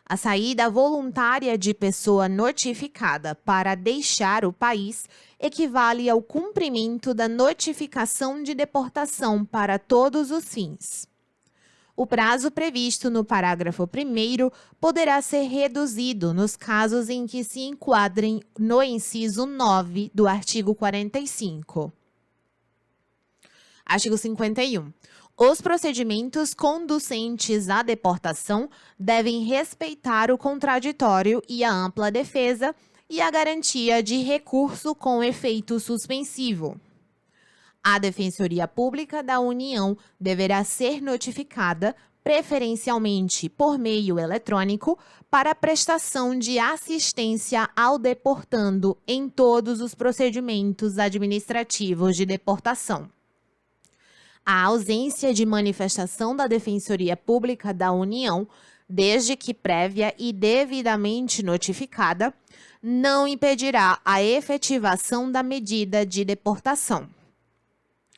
A saída voluntária de pessoa notificada para deixar o país equivale ao cumprimento da notificação de deportação para todos os fins. O prazo previsto no parágrafo 1º poderá ser reduzido nos casos em que se enquadrem no inciso 9 do artigo 45. Artigo 51. Os procedimentos conducentes à deportação devem respeitar o contraditório e a ampla defesa e a garantia de recurso com efeito suspensivo. A Defensoria Pública da União deverá ser notificada, preferencialmente por meio eletrônico, para a prestação de assistência ao deportando em todos os procedimentos administrativos de deportação. A ausência de manifestação da Defensoria Pública da União, desde que prévia e devidamente notificada, não impedirá a efetivação da medida de deportação.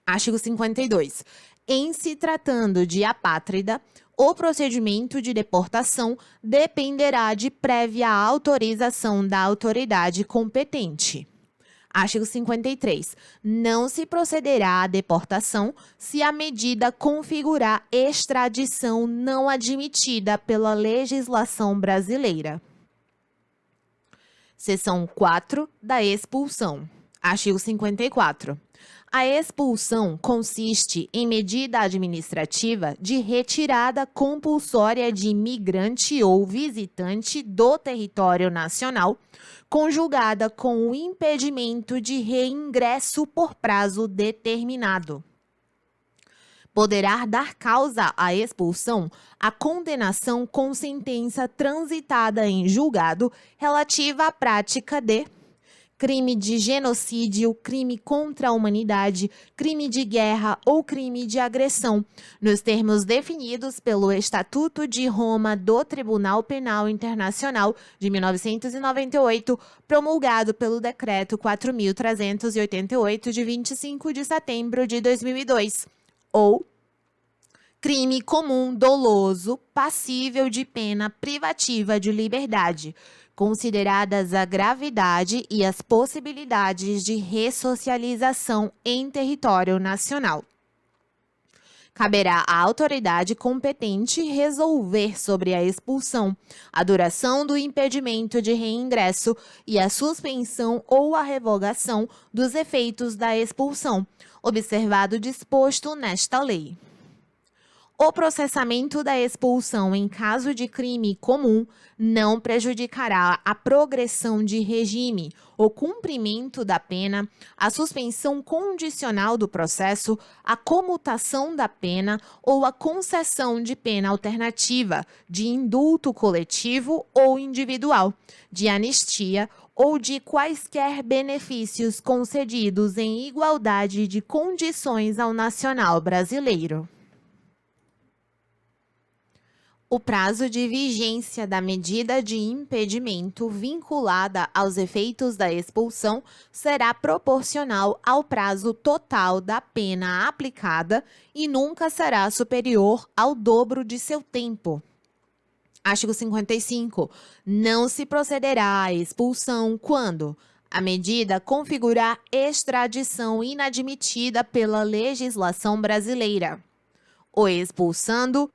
Artigo 52. Em se tratando de apátrida, o procedimento de deportação dependerá de prévia autorização da autoridade competente. Artigo 53. Não se procederá à deportação se a medida configurar extradição não admitida pela legislação brasileira. Seção 4 da expulsão. Artigo 54. A expulsão consiste em medida administrativa de retirada compulsória de imigrante ou visitante do território nacional, conjugada com o impedimento de reingresso por prazo determinado. Poderá dar causa à expulsão a condenação com sentença transitada em julgado relativa à prática de crime de genocídio, crime contra a humanidade, crime de guerra ou crime de agressão, nos termos definidos pelo Estatuto de Roma do Tribunal Penal Internacional de 1998, promulgado pelo Decreto 4.388, de 25 de setembro de 2002, ou crime comum doloso passível de pena privativa de liberdade, consideradas a gravidade e as possibilidades de ressocialização em território nacional. Caberá à autoridade competente resolver sobre a expulsão, a duração do impedimento de reingresso e a suspensão ou a revogação dos efeitos da expulsão, observado o disposto nesta lei. O processamento da expulsão em caso de crime comum não prejudicará a progressão de regime, o cumprimento da pena, a suspensão condicional do processo, a comutação da pena ou a concessão de pena alternativa, de indulto coletivo ou individual, de anistia ou de quaisquer benefícios concedidos em igualdade de condições ao nacional brasileiro. O prazo de vigência da medida de impedimento vinculada aos efeitos da expulsão será proporcional ao prazo total da pena aplicada e nunca será superior ao dobro de seu tempo. Artigo 55. Não se procederá à expulsão quando a medida configurar extradição inadmitida pela legislação brasileira. O expulsando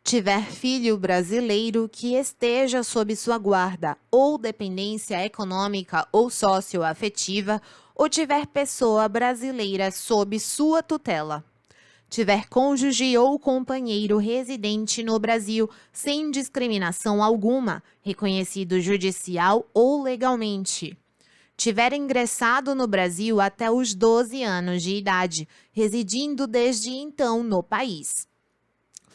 tiver filho brasileiro que esteja sob sua guarda ou dependência econômica ou socioafetiva, ou tiver pessoa brasileira sob sua tutela. Tiver cônjuge ou companheiro residente no Brasil sem discriminação alguma, reconhecido judicial ou legalmente. Tiver ingressado no Brasil até os 12 anos de idade, residindo desde então no país.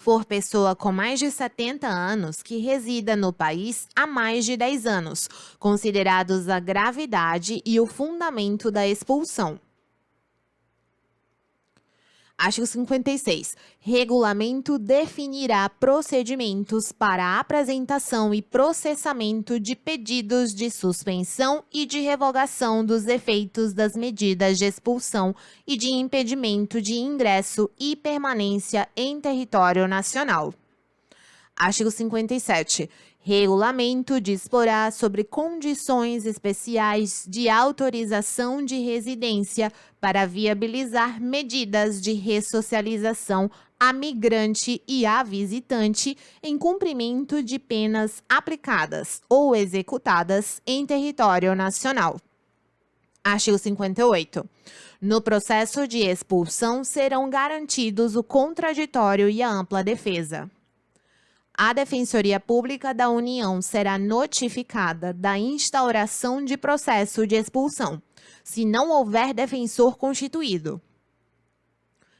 For pessoa com mais de 70 anos que resida no país há mais de 10 anos, considerados a gravidade e o fundamento da expulsão. Artigo 56. Regulamento definirá procedimentos para a apresentação e processamento de pedidos de suspensão e de revogação dos efeitos das medidas de expulsão e de impedimento de ingresso e permanência em território nacional. Artigo 57. Regulamento disporá sobre condições especiais de autorização de residência para viabilizar medidas de ressocialização a migrante e a visitante em cumprimento de penas aplicadas ou executadas em território nacional. Artigo 58. No processo de expulsão serão garantidos o contraditório e a ampla defesa. A Defensoria Pública da União será notificada da instauração de processo de expulsão, se não houver defensor constituído.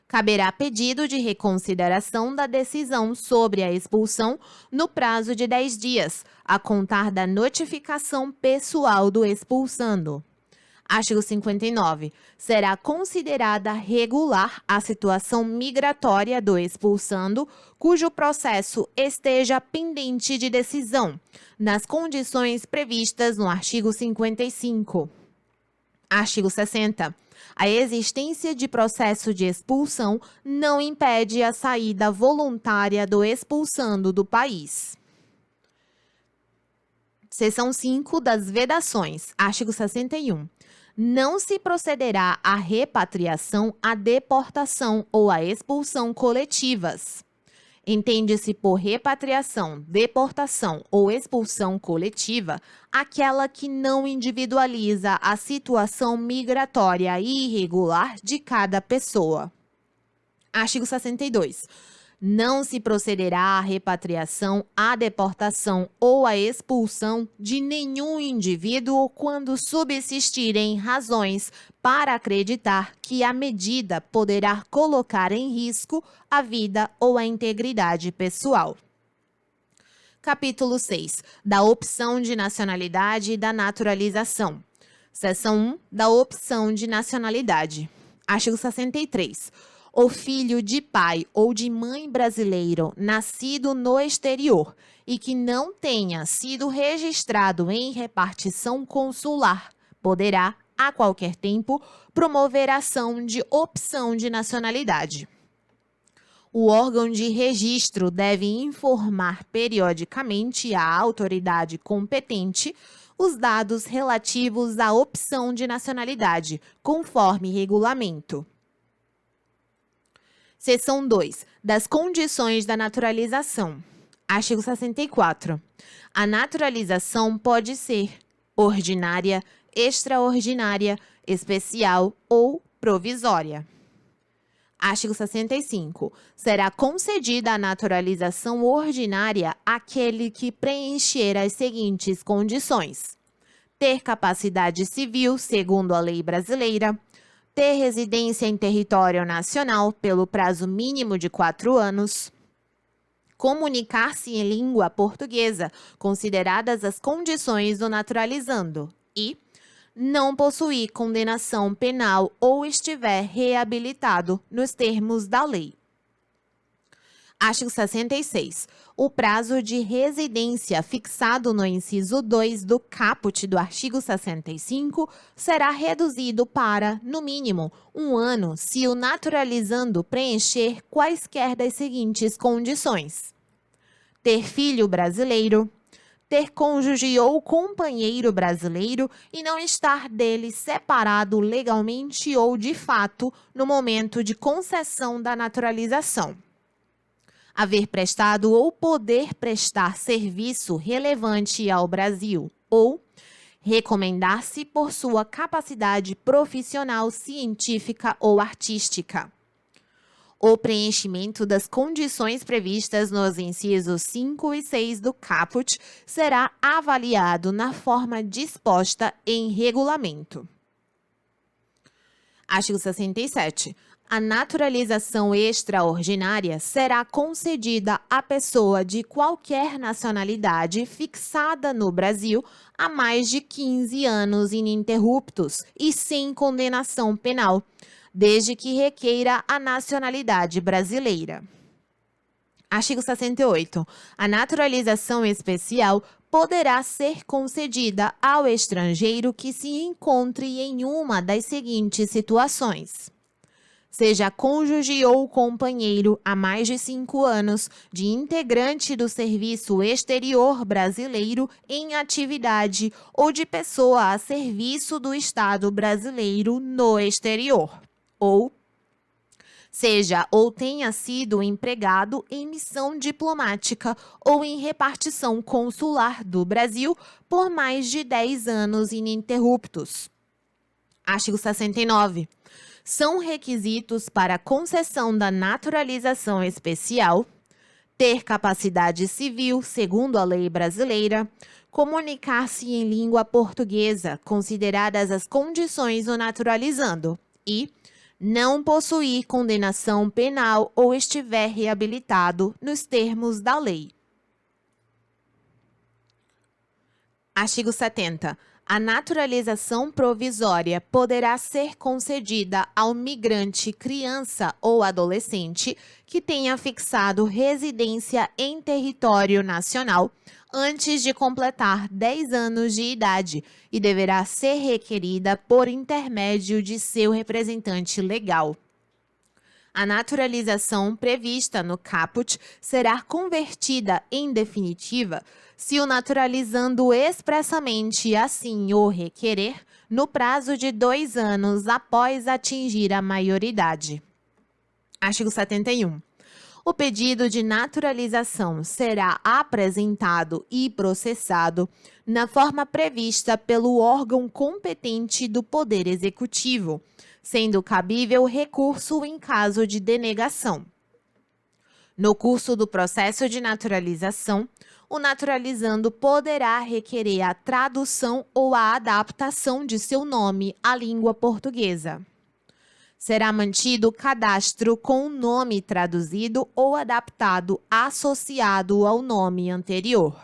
Caberá pedido de reconsideração da decisão sobre a expulsão no prazo de 10 dias, a contar da notificação pessoal do expulsando. Artigo 59. Será considerada regular a situação migratória do expulsando, cujo processo esteja pendente de decisão, nas condições previstas no artigo 55. Artigo 60. A existência de processo de expulsão não impede a saída voluntária do expulsando do país. Seção 5 das vedações. Artigo 61. Não se procederá à repatriação, à deportação ou à expulsão coletivas. Entende-se por repatriação, deportação ou expulsão coletiva aquela que não individualiza a situação migratória irregular de cada pessoa. Artigo 62. Não se procederá à repatriação, à deportação ou à expulsão de nenhum indivíduo quando subsistirem razões para acreditar que a medida poderá colocar em risco a vida ou a integridade pessoal. Capítulo 6. Da opção de nacionalidade e da naturalização. Seção 1. Da opção de nacionalidade. Artigo 63. O filho de pai ou de mãe brasileiro nascido no exterior e que não tenha sido registrado em repartição consular poderá, a qualquer tempo, promover ação de opção de nacionalidade. O órgão de registro deve informar periodicamente à autoridade competente os dados relativos à opção de nacionalidade, conforme regulamento. Seção 2. Das condições da naturalização. Artigo 64. A naturalização pode ser ordinária, extraordinária, especial ou provisória. Artigo 65. Será concedida a naturalização ordinária àquele que preencher as seguintes condições: ter capacidade civil, segundo a lei brasileira, ter residência em território nacional pelo prazo mínimo de 4 anos, comunicar-se em língua portuguesa, consideradas as condições do naturalizando, e não possuir condenação penal ou estiver reabilitado nos termos da lei. Artigo 66. O prazo de residência fixado no inciso 2 do caput do artigo 65 será reduzido para, no mínimo, 1 ano se o naturalizando preencher quaisquer das seguintes condições: ter filho brasileiro, ter cônjuge ou companheiro brasileiro e não estar dele separado legalmente ou de fato no momento de concessão da naturalização, haver prestado ou poder prestar serviço relevante ao Brasil, ou recomendar-se por sua capacidade profissional, científica ou artística. O preenchimento das condições previstas nos incisos 5 e 6 do caput será avaliado na forma disposta em regulamento. Artigo 67. A naturalização extraordinária será concedida à pessoa de qualquer nacionalidade fixada no Brasil há mais de 15 anos ininterruptos e sem condenação penal, desde que requeira a nacionalidade brasileira. Artigo 68. A naturalização especial poderá ser concedida ao estrangeiro que se encontre em uma das seguintes situações: seja cônjuge ou companheiro há mais de 5 anos, de integrante do Serviço Exterior Brasileiro em atividade ou de pessoa a serviço do Estado brasileiro no exterior, ou seja ou tenha sido empregado em missão diplomática ou em repartição consular do Brasil por mais de 10 anos ininterruptos. Artigo 69. São requisitos para a concessão da naturalização especial: ter capacidade civil, segundo a lei brasileira, comunicar-se em língua portuguesa, consideradas as condições do naturalizando, e não possuir condenação penal ou estiver reabilitado nos termos da lei. Artigo 70. A naturalização provisória poderá ser concedida ao migrante criança ou adolescente que tenha fixado residência em território nacional antes de completar 10 anos de idade e deverá ser requerida por intermédio de seu representante legal. A naturalização prevista no caput será convertida em definitiva se o naturalizando expressamente assim o requerer, no prazo de 2 anos após atingir a maioridade. Artigo 71. O pedido de naturalização será apresentado e processado na forma prevista pelo órgão competente do Poder Executivo, sendo cabível recurso em caso de denegação. No curso do processo de naturalização, o naturalizando poderá requerer a tradução ou a adaptação de seu nome à língua portuguesa. Será mantido o cadastro com o nome traduzido ou adaptado associado ao nome anterior.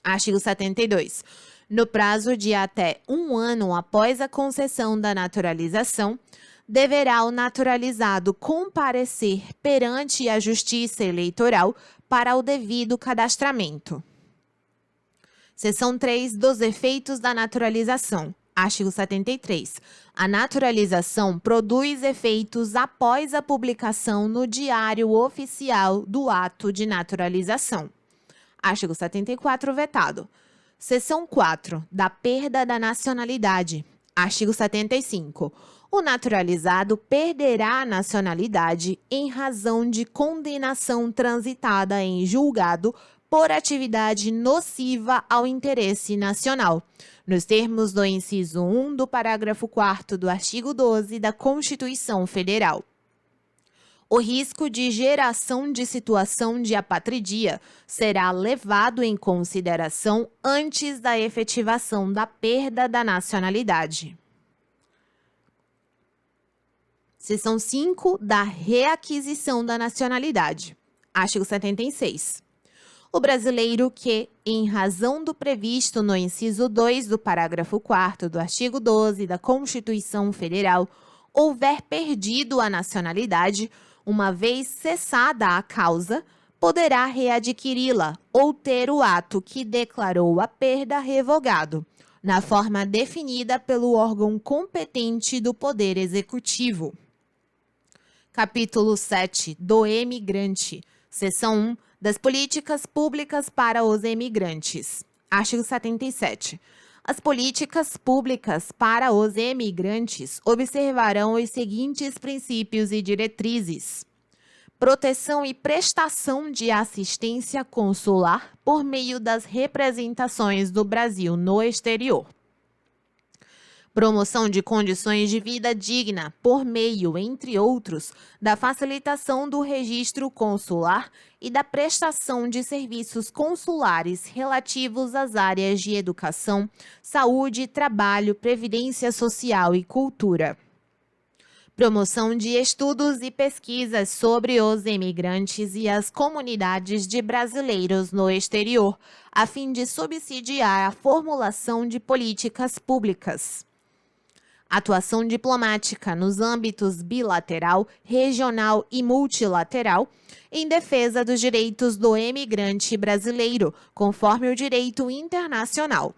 Artigo 72. No prazo de até 1 ano após a concessão da naturalização, deverá o naturalizado comparecer perante a Justiça Eleitoral para o devido cadastramento. Seção 3 dos efeitos da naturalização. Artigo 73. A naturalização produz efeitos após a publicação no Diário Oficial do ato de naturalização. Artigo 74, vetado. Seção 4. Da perda da nacionalidade. Artigo 75. O naturalizado perderá a nacionalidade em razão de condenação transitada em julgado por atividade nociva ao interesse nacional, nos termos do inciso 1 do parágrafo 4º do artigo 12 da Constituição Federal. O risco de geração de situação de apatridia será levado em consideração antes da efetivação da perda da nacionalidade. Seção 5 da reaquisição da nacionalidade. Artigo 76. O brasileiro que, em razão do previsto no inciso 2 do parágrafo 4º do artigo 12 da Constituição Federal, houver perdido a nacionalidade, uma vez cessada a causa, poderá readquiri-la ou ter o ato que declarou a perda revogado, na forma definida pelo órgão competente do Poder Executivo. Capítulo 7 do Emigrante. Seção 1 das políticas públicas para os emigrantes. Artigo 77. As políticas públicas para os emigrantes observarão os seguintes princípios e diretrizes: proteção e prestação de assistência consular por meio das representações do Brasil no exterior. Promoção de condições de vida digna por meio, entre outros, da facilitação do registro consular e da prestação de serviços consulares relativos às áreas de educação, saúde, trabalho, previdência social e cultura. Promoção de estudos e pesquisas sobre os imigrantes e as comunidades de brasileiros no exterior, a fim de subsidiar a formulação de políticas públicas. Atuação diplomática nos âmbitos bilateral, regional e multilateral, em defesa dos direitos do emigrante brasileiro, conforme o direito internacional.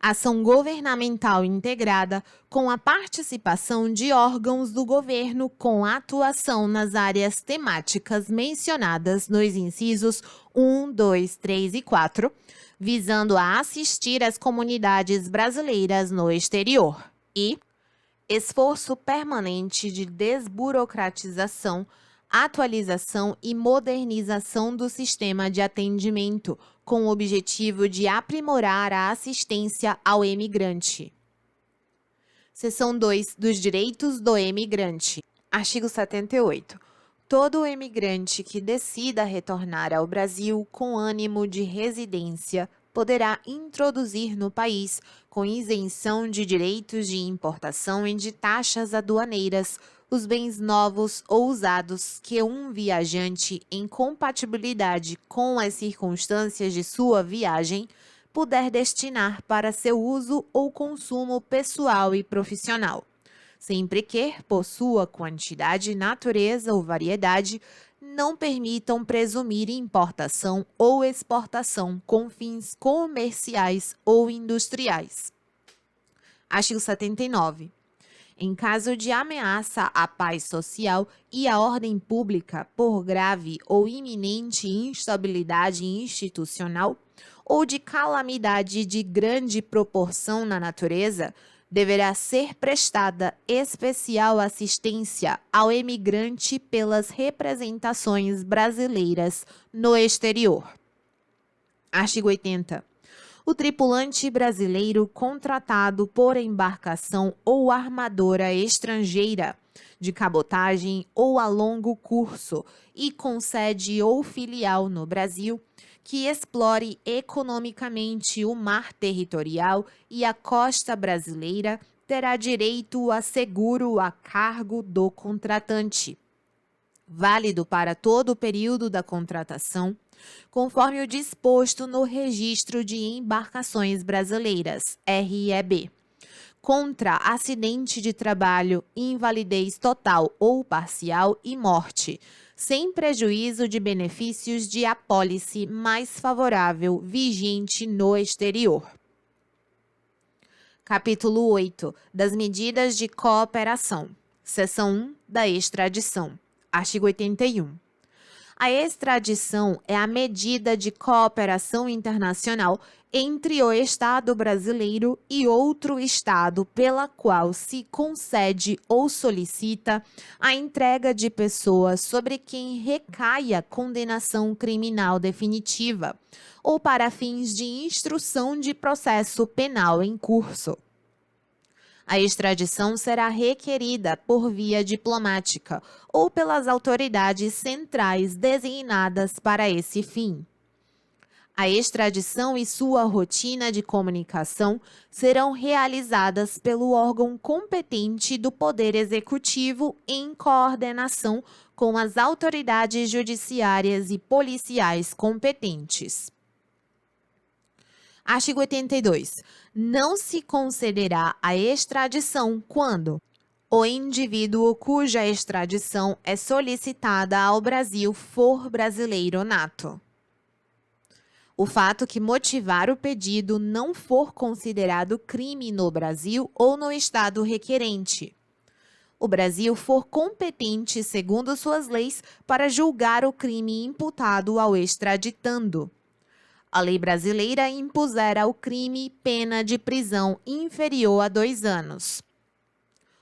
Ação governamental integrada com a participação de órgãos do governo com atuação nas áreas temáticas mencionadas nos incisos 1, 2, 3 e 4, visando a assistir as comunidades brasileiras no exterior. E esforço permanente de desburocratização, atualização e modernização do sistema de atendimento, com o objetivo de aprimorar a assistência ao emigrante. Seção 2 dos direitos do emigrante. Artigo 78. Todo emigrante que decida retornar ao Brasil com ânimo de residência poderá introduzir no país, com isenção de direitos de importação e de taxas aduaneiras, os bens novos ou usados que um viajante, em compatibilidade com as circunstâncias de sua viagem, puder destinar para seu uso ou consumo pessoal e profissional, sempre que, por sua quantidade, natureza ou variedade, não permitam presumir importação ou exportação com fins comerciais ou industriais. Artigo 79. Em caso de ameaça à paz social e à ordem pública por grave ou iminente instabilidade institucional ou de calamidade de grande proporção na natureza, deverá ser prestada especial assistência ao emigrante pelas representações brasileiras no exterior. Artigo 80. O tripulante brasileiro contratado por embarcação ou armadora estrangeira, de cabotagem ou a longo curso, e com sede ou filial no Brasil, que explore economicamente o mar territorial e a costa brasileira, terá direito a seguro a cargo do contratante, válido para todo o período da contratação, conforme o disposto no Registro de Embarcações Brasileiras, REB, contra acidente de trabalho, invalidez total ou parcial e morte, sem prejuízo de benefícios de apólice mais favorável vigente no exterior. Capítulo 8 das medidas de cooperação. Seção 1 da extradição. Artigo 81. A extradição é a medida de cooperação internacional entre o Estado brasileiro e outro Estado pela qual se concede ou solicita a entrega de pessoas sobre quem recaia condenação criminal definitiva ou para fins de instrução de processo penal em curso. A extradição será requerida por via diplomática ou pelas autoridades centrais designadas para esse fim. A extradição e sua rotina de comunicação serão realizadas pelo órgão competente do Poder Executivo em coordenação com as autoridades judiciárias e policiais competentes. Artigo 82. Não se concederá a extradição quando o indivíduo cuja extradição é solicitada ao Brasil for brasileiro nato. O fato que motivar o pedido não for considerado crime no Brasil ou no Estado requerente. O Brasil for competente, segundo suas leis, para julgar o crime imputado ao extraditando. A lei brasileira impuser ao crime pena de prisão inferior a 2 anos.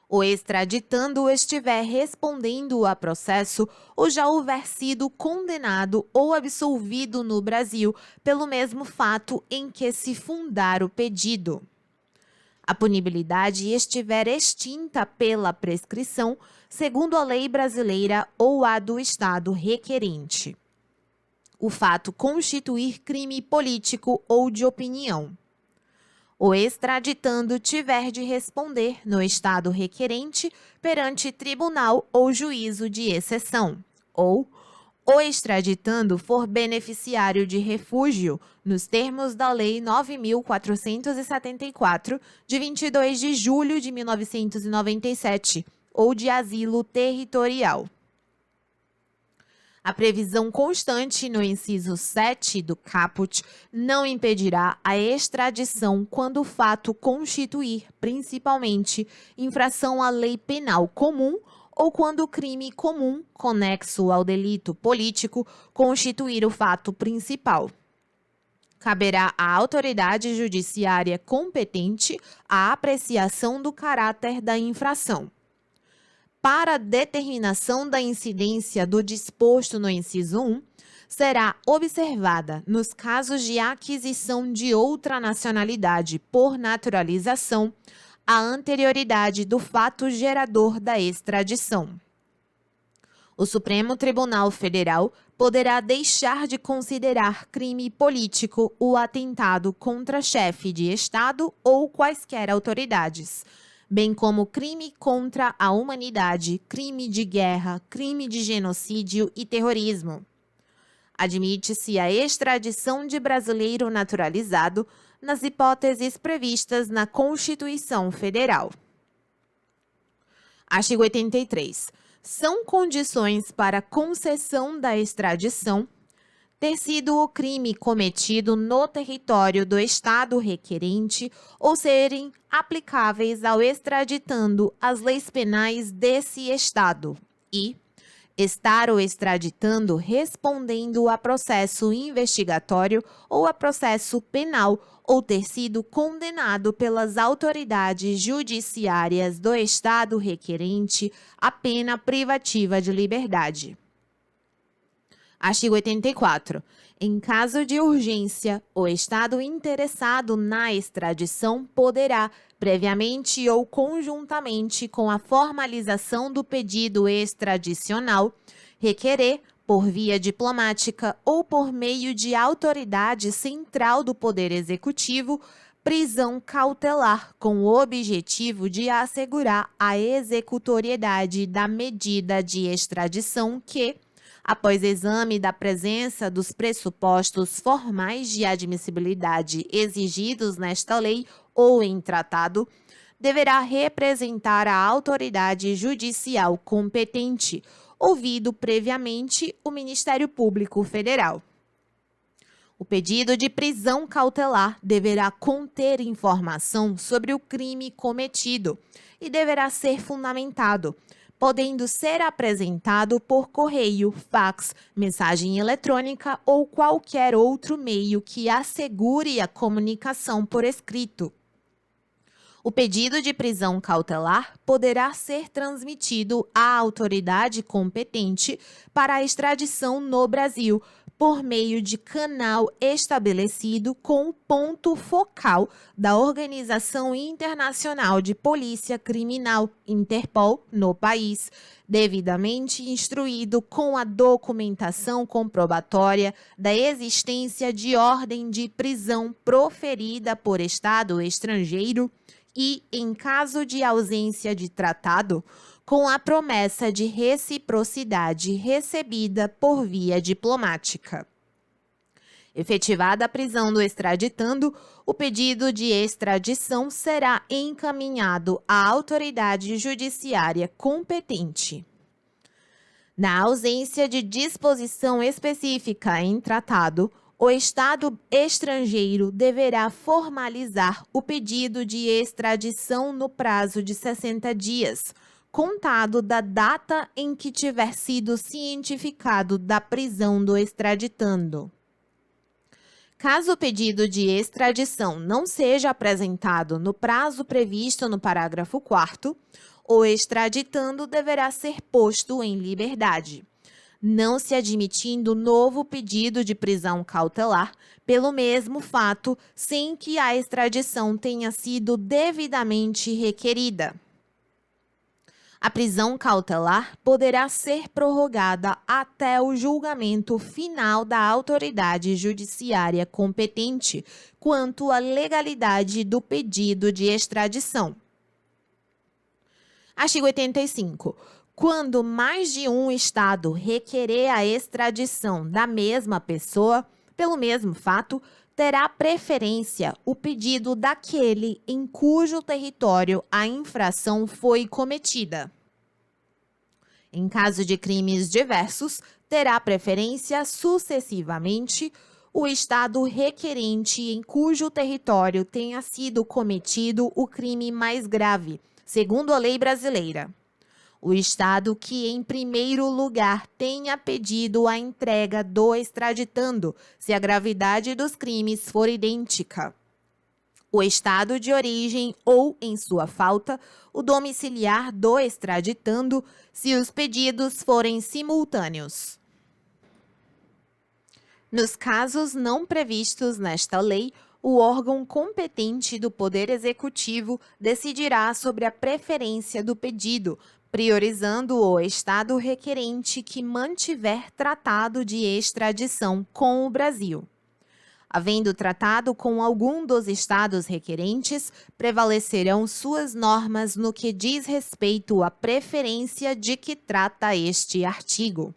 O extraditando estiver respondendo a processo ou já houver sido condenado ou absolvido no Brasil pelo mesmo fato em que se fundar o pedido. A punibilidade estiver extinta pela prescrição, segundo a lei brasileira ou a do Estado requerente. O fato constituir crime político ou de opinião. O extraditando tiver de responder no Estado requerente perante tribunal ou juízo de exceção, ou o extraditando for beneficiário de refúgio, nos termos da Lei 9.474, de 22 de julho de 1997, ou de asilo territorial. A previsão constante no inciso 7 do caput não impedirá a extradição quando o fato constituir, principalmente, infração à lei penal comum ou quando o crime comum, conexo ao delito político, constituir o fato principal. Caberá à autoridade judiciária competente a apreciação do caráter da infração. Para a determinação da incidência do disposto no inciso 1, será observada, nos casos de aquisição de outra nacionalidade por naturalização, a anterioridade do fato gerador da extradição. O Supremo Tribunal Federal poderá deixar de considerar crime político o atentado contra chefe de Estado ou quaisquer autoridades, bem como crime contra a humanidade, crime de guerra, crime de genocídio e terrorismo. Admite-se a extradição de brasileiro naturalizado nas hipóteses previstas na Constituição Federal. Artigo 83. São condições para concessão da extradição ter sido o crime cometido no território do Estado requerente ou serem aplicáveis ao extraditando as leis penais desse Estado e estar o extraditando respondendo a processo investigatório ou a processo penal ou ter sido condenado pelas autoridades judiciárias do Estado requerente a pena privativa de liberdade. Artigo 84. Em caso de urgência, o Estado interessado na extradição poderá, previamente ou conjuntamente com a formalização do pedido extradicional, requerer, por via diplomática ou por meio de autoridade central do Poder Executivo, prisão cautelar com o objetivo de assegurar a executoriedade da medida de extradição que, após exame da presença dos pressupostos formais de admissibilidade exigidos nesta lei ou em tratado, deverá representar a autoridade judicial competente, ouvido previamente o Ministério Público Federal. O pedido de prisão cautelar deverá conter informação sobre o crime cometido e deverá ser fundamentado, podendo ser apresentado por correio, fax, mensagem eletrônica ou qualquer outro meio que assegure a comunicação por escrito. O pedido de prisão cautelar poderá ser transmitido à autoridade competente para a extradição no Brasil, por meio de canal estabelecido com o ponto focal da Organização Internacional de Polícia Criminal, Interpol, no país, devidamente instruído com a documentação comprobatória da existência de ordem de prisão proferida por Estado estrangeiro e, em caso de ausência de tratado, com a promessa de reciprocidade recebida por via diplomática. Efetivada a prisão do extraditando, o pedido de extradição será encaminhado à autoridade judiciária competente. Na ausência de disposição específica em tratado, o Estado estrangeiro deverá formalizar o pedido de extradição no prazo de 60 dias, contado da data em que tiver sido cientificado da prisão do extraditando. Caso o pedido de extradição não seja apresentado no prazo previsto no parágrafo 4º, o extraditando deverá ser posto em liberdade, não se admitindo novo pedido de prisão cautelar pelo mesmo fato sem que a extradição tenha sido devidamente requerida. A prisão cautelar poderá ser prorrogada até o julgamento final da autoridade judiciária competente quanto à legalidade do pedido de extradição. Artigo 85. Quando mais de um Estado requerer a extradição da mesma pessoa, pelo mesmo fato, terá preferência o pedido daquele em cujo território a infração foi cometida. Em caso de crimes diversos, terá preferência sucessivamente o Estado requerente em cujo território tenha sido cometido o crime mais grave, segundo a lei brasileira. O Estado que, em primeiro lugar, tenha pedido a entrega do extraditando, se a gravidade dos crimes for idêntica. O Estado de origem ou, em sua falta, o domiciliar do extraditando, se os pedidos forem simultâneos. Nos casos não previstos nesta lei, o órgão competente do Poder Executivo decidirá sobre a preferência do pedido, priorizando o Estado requerente que mantiver tratado de extradição com o Brasil. Havendo tratado com algum dos Estados requerentes, prevalecerão suas normas no que diz respeito à preferência de que trata este artigo.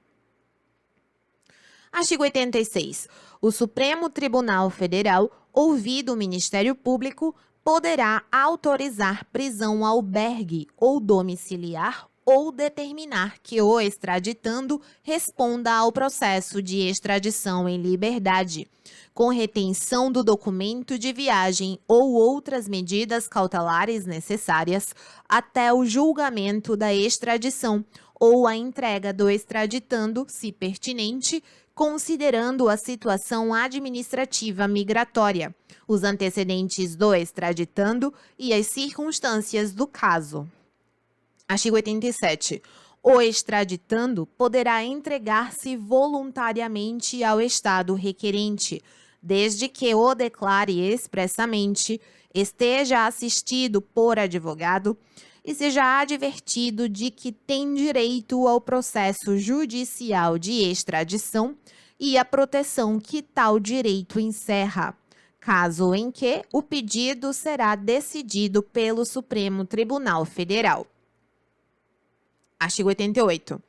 Artigo 86. O Supremo Tribunal Federal, ouvido o Ministério Público, poderá autorizar prisão albergue ou domiciliar ou determinar que o extraditando responda ao processo de extradição em liberdade, com retenção do documento de viagem ou outras medidas cautelares necessárias até o julgamento da extradição ou a entrega do extraditando, se pertinente, considerando a situação administrativa migratória, os antecedentes do extraditando e as circunstâncias do caso. Artigo 87. O extraditando poderá entregar-se voluntariamente ao Estado requerente, desde que o declare expressamente, esteja assistido por advogado e seja advertido de que tem direito ao processo judicial de extradição e à proteção que tal direito encerra, caso em que o pedido será decidido pelo Supremo Tribunal Federal. Artigo 88.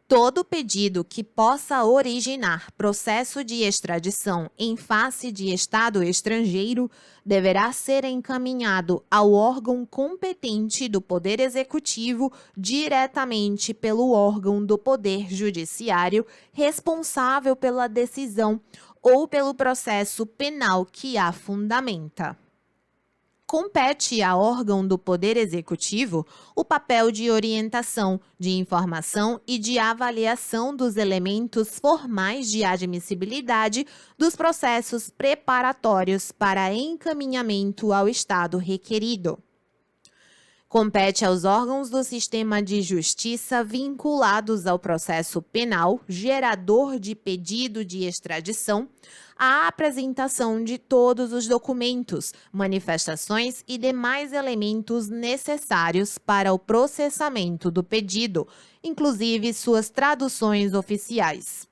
Todo pedido que possa originar processo de extradição em face de Estado estrangeiro deverá ser encaminhado ao órgão competente do Poder Executivo diretamente pelo órgão do Poder Judiciário responsável pela decisão ou pelo processo penal que a fundamenta. Compete a órgão do Poder Executivo o papel de orientação, de informação e de avaliação dos elementos formais de admissibilidade dos processos preparatórios para encaminhamento ao estado requerido. Compete aos órgãos do sistema de justiça vinculados ao processo penal, gerador de pedido de extradição, a apresentação de todos os documentos, manifestações e demais elementos necessários para o processamento do pedido, inclusive suas traduções oficiais.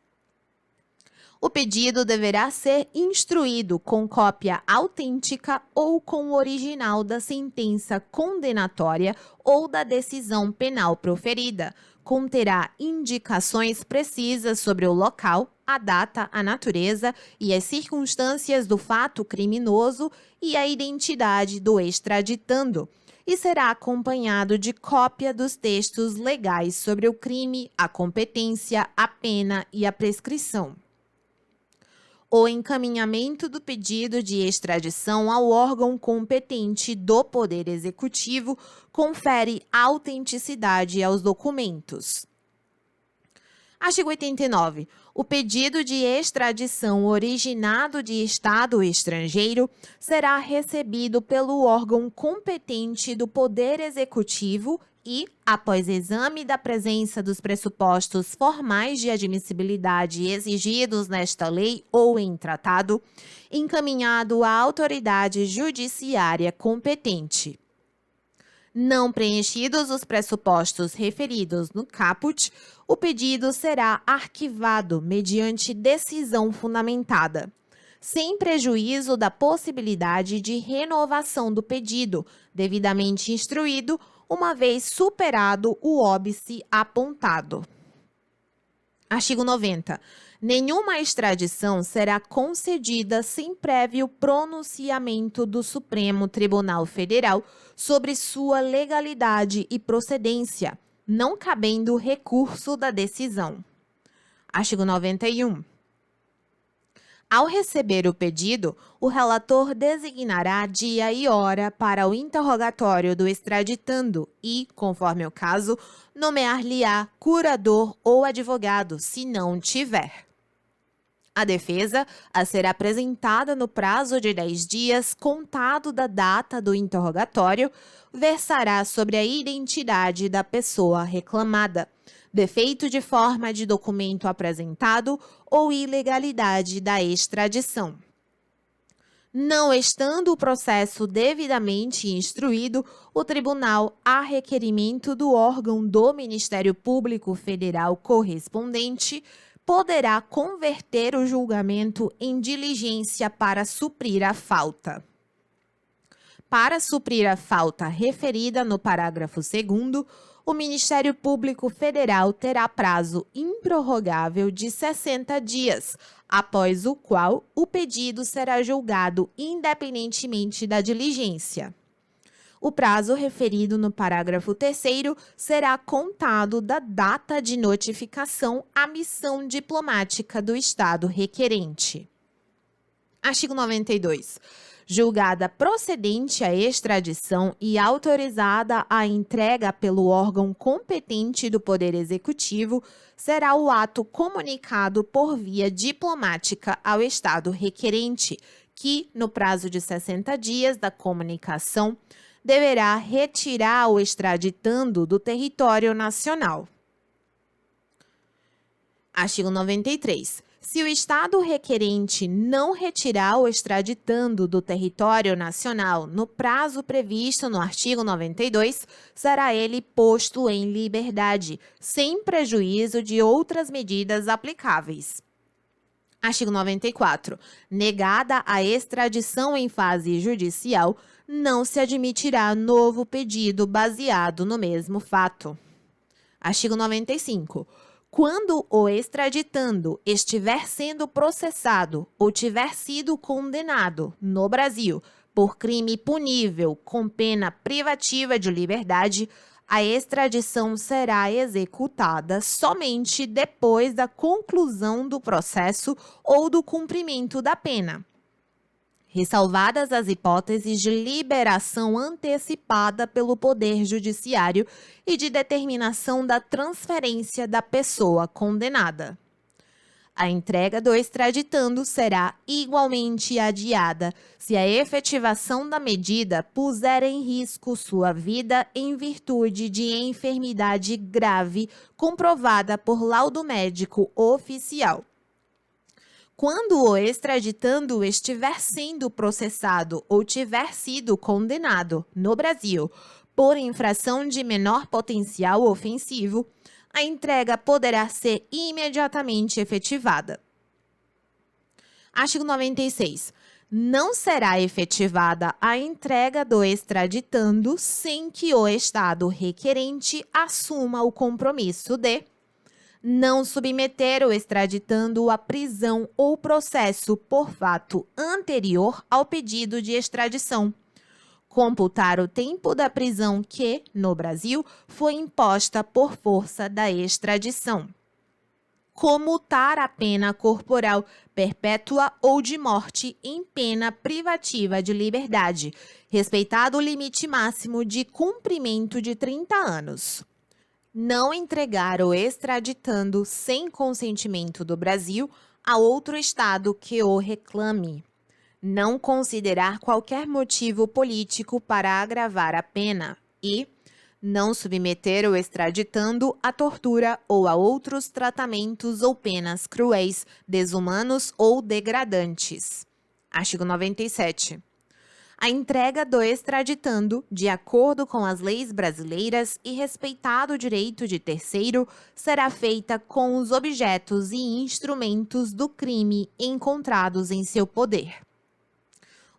O pedido deverá ser instruído com cópia autêntica ou com o original da sentença condenatória ou da decisão penal proferida. Conterá indicações precisas sobre o local, a data, a natureza e as circunstâncias do fato criminoso e a identidade do extraditando, e será acompanhado de cópia dos textos legais sobre o crime, a competência, a pena e a prescrição. O encaminhamento do pedido de extradição ao órgão competente do Poder Executivo confere autenticidade aos documentos. Artigo 89. O pedido de extradição originado de Estado estrangeiro será recebido pelo órgão competente do Poder Executivo e, após exame da presença dos pressupostos formais de admissibilidade exigidos nesta lei ou em tratado, encaminhado à autoridade judiciária competente. Não preenchidos os pressupostos referidos no caput, o pedido será arquivado mediante decisão fundamentada, sem prejuízo da possibilidade de renovação do pedido, devidamente instruído, uma vez superado o óbice apontado. Artigo 90. Nenhuma extradição será concedida sem prévio pronunciamento do Supremo Tribunal Federal sobre sua legalidade e procedência, não cabendo recurso da decisão. Artigo 91. Ao receber o pedido, o relator designará dia e hora para o interrogatório do extraditando e, conforme o caso, nomear-lhe-á curador ou advogado, se não tiver. A defesa, a ser apresentada no prazo de 10 dias, contado da data do interrogatório, versará sobre a identidade da pessoa reclamada, defeito de forma de documento apresentado ou ilegalidade da extradição. Não estando o processo devidamente instruído, o tribunal, a requerimento do órgão do Ministério Público Federal correspondente, poderá converter o julgamento em diligência para suprir a falta. Para suprir a falta referida no parágrafo 2º, o Ministério Público Federal terá prazo improrrogável de 60 dias, após o qual o pedido será julgado independentemente da diligência. O prazo referido no parágrafo 3º será contado da data de notificação à missão diplomática do Estado requerente. Artigo 92. Julgada procedente a extradição e autorizada a entrega pelo órgão competente do Poder Executivo, será o ato comunicado por via diplomática ao Estado requerente, que, no prazo de 60 dias da comunicação, deverá retirar o extraditando do território nacional. Artigo 93. Se o Estado requerente não retirar o extraditando do território nacional no prazo previsto no artigo 92, será ele posto em liberdade, sem prejuízo de outras medidas aplicáveis. Artigo 94. Negada a extradição em fase judicial, não se admitirá novo pedido baseado no mesmo fato. Artigo 95. Quando o extraditando estiver sendo processado ou tiver sido condenado no Brasil por crime punível com pena privativa de liberdade, a extradição será executada somente depois da conclusão do processo ou do cumprimento da pena. ressalvadas as hipóteses de liberação antecipada pelo Poder Judiciário e de determinação da transferência da pessoa condenada. A entrega do extraditando será igualmente adiada se a efetivação da medida puser em risco sua vida em virtude de enfermidade grave comprovada por laudo médico oficial. Quando o extraditando estiver sendo processado ou tiver sido condenado no Brasil por infração de menor potencial ofensivo, a entrega poderá ser imediatamente efetivada. Artigo 96. Não será efetivada a entrega do extraditando sem que o Estado requerente assuma o compromisso de não submeter o extraditando à prisão ou processo por fato anterior ao pedido de extradição, computar o tempo da prisão que, no Brasil, foi imposta por força da extradição, comutar a pena corporal perpétua ou de morte em pena privativa de liberdade, respeitado o limite máximo de cumprimento de 30 anos. Não entregar o extraditando sem consentimento do Brasil a outro Estado que o reclame. Não considerar qualquer motivo político para agravar a pena e não submeter o extraditando à tortura ou a outros tratamentos ou penas cruéis, desumanos ou degradantes. Artigo 97. A entrega do extraditando, de acordo com as leis brasileiras e respeitado o direito de terceiro, será feita com os objetos e instrumentos do crime encontrados em seu poder.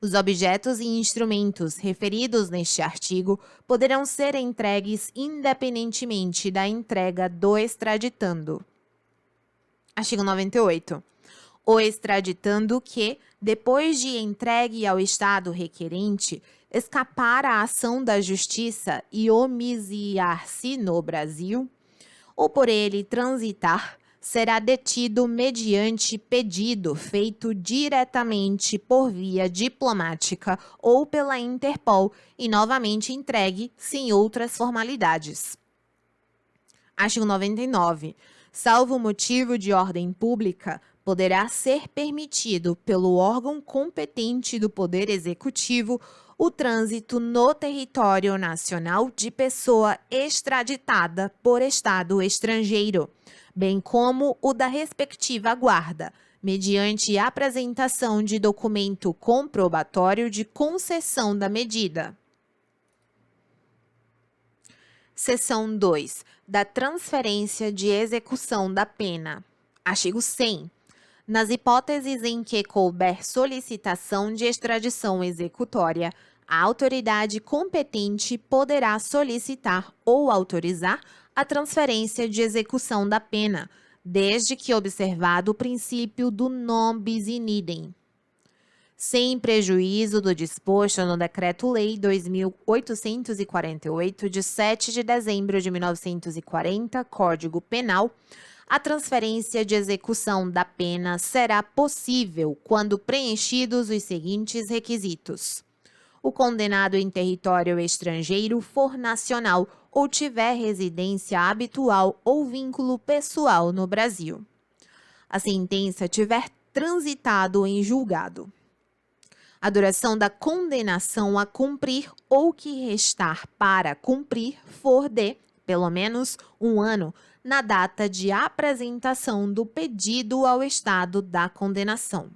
Os objetos e instrumentos referidos neste artigo poderão ser entregues independentemente da entrega do extraditando. Artigo 98. O extraditando que, depois de entregue ao Estado requerente, escapar à ação da Justiça e homiciar-se no Brasil, ou por ele transitar, será detido mediante pedido feito diretamente por via diplomática ou pela Interpol e novamente entregue sem outras formalidades. Artigo 99. Salvo motivo de ordem pública, poderá ser permitido pelo órgão competente do Poder Executivo o trânsito no território nacional de pessoa extraditada por Estado estrangeiro, bem como o da respectiva guarda, mediante apresentação de documento comprobatório de concessão da medida. Seção 2. Da transferência de execução da pena. Artigo 100. Nas hipóteses em que couber solicitação de extradição executória, a autoridade competente poderá solicitar ou autorizar a transferência de execução da pena, desde que observado o princípio do non bis in idem. Sem prejuízo do disposto no Decreto-Lei 2.848, de 7 de dezembro de 1940, Código Penal, a transferência de execução da pena será possível quando preenchidos os seguintes requisitos: o condenado em território estrangeiro for nacional ou tiver residência habitual ou vínculo pessoal no Brasil. A sentença tiver transitado em julgado. A duração da condenação a cumprir ou que restar para cumprir for de, pelo menos, 1 ano, na data de apresentação do pedido ao Estado da condenação.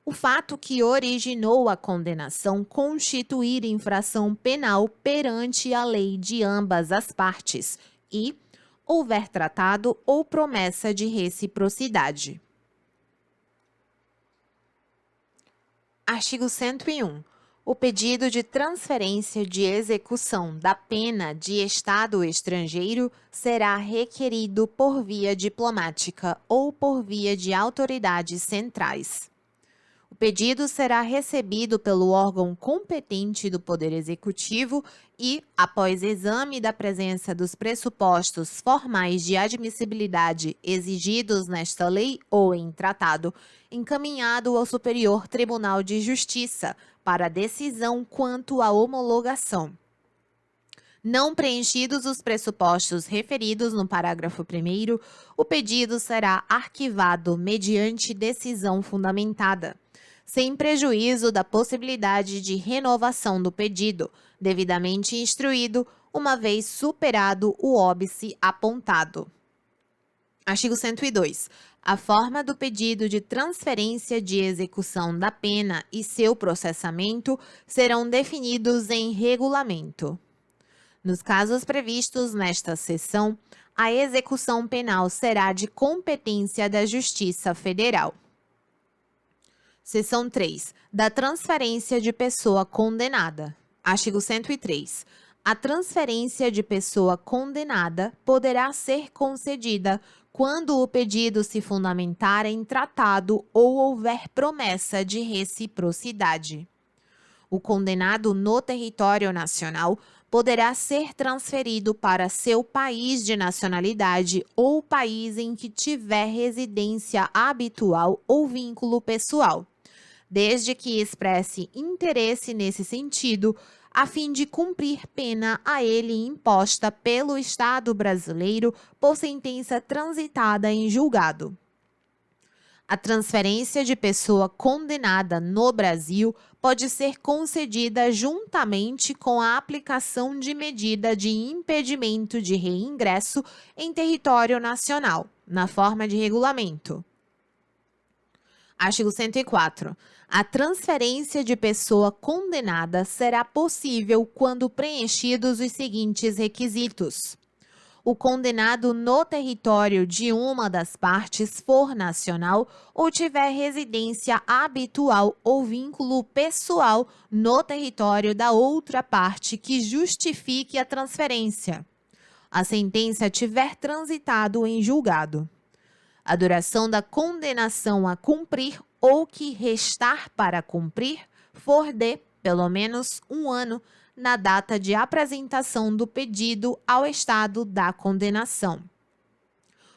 O fato que originou a condenação constituir infração penal perante a lei de ambas as partes e houver tratado ou promessa de reciprocidade. Artigo 101. O pedido de transferência de execução da pena de Estado estrangeiro será requerido por via diplomática ou por via de autoridades centrais. O pedido será recebido pelo órgão competente do Poder Executivo e, após exame da presença dos pressupostos formais de admissibilidade exigidos nesta lei ou em tratado, encaminhado ao Superior Tribunal de Justiça para decisão quanto à homologação. Não preenchidos os pressupostos referidos no parágrafo 1º, o pedido será arquivado mediante decisão fundamentada, sem prejuízo da possibilidade de renovação do pedido, devidamente instruído, uma vez superado o óbice apontado. Artigo 102. A forma do pedido de transferência de execução da pena e seu processamento serão definidos em regulamento. Nos casos previstos nesta seção, a execução penal será de competência da Justiça Federal. Seção 3. Da transferência de pessoa condenada. Artigo 103. A transferência de pessoa condenada poderá ser concedida quando o pedido se fundamentar em tratado ou houver promessa de reciprocidade. O condenado no território nacional poderá ser transferido para seu país de nacionalidade ou país em que tiver residência habitual ou vínculo pessoal, desde que expresse interesse nesse sentido, a fim de cumprir pena a ele imposta pelo Estado brasileiro por sentença transitada em julgado. A transferência de pessoa condenada no Brasil pode ser concedida juntamente com a aplicação de medida de impedimento de reingresso em território nacional, na forma de regulamento. Artigo 104. A transferência de pessoa condenada será possível quando preenchidos os seguintes requisitos: o condenado no território de uma das partes for nacional ou tiver residência habitual ou vínculo pessoal no território da outra parte que justifique a transferência. A sentença tiver transitado em julgado. A duração da condenação a cumprir ou que restar para cumprir for de, pelo menos, 1 ano, na data de apresentação do pedido ao estado da condenação.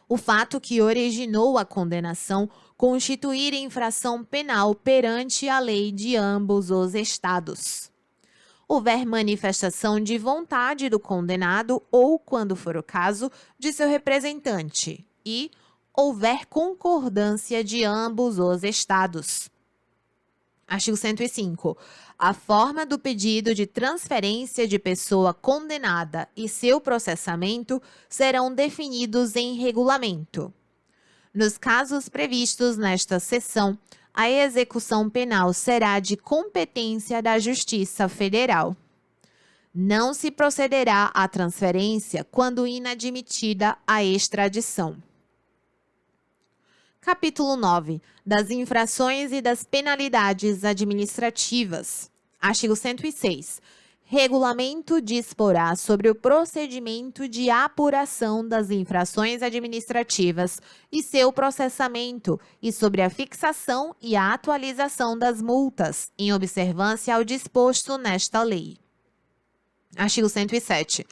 O fato que originou a condenação constituir infração penal perante a lei de ambos os estados. Houver manifestação de vontade do condenado ou, quando for o caso, de seu representante e houver concordância de ambos os estados. Artigo 105. A forma do pedido de transferência de pessoa condenada e seu processamento serão definidos em regulamento. Nos casos previstos nesta seção, a execução penal será de competência da Justiça Federal. Não se procederá à transferência quando inadmitida a extradição. Capítulo 9. Das infrações e das penalidades administrativas. Artigo 106. Regulamento disporá sobre o procedimento de apuração das infrações administrativas e seu processamento e sobre a fixação e a atualização das multas, em observância ao disposto nesta lei. Artigo 107.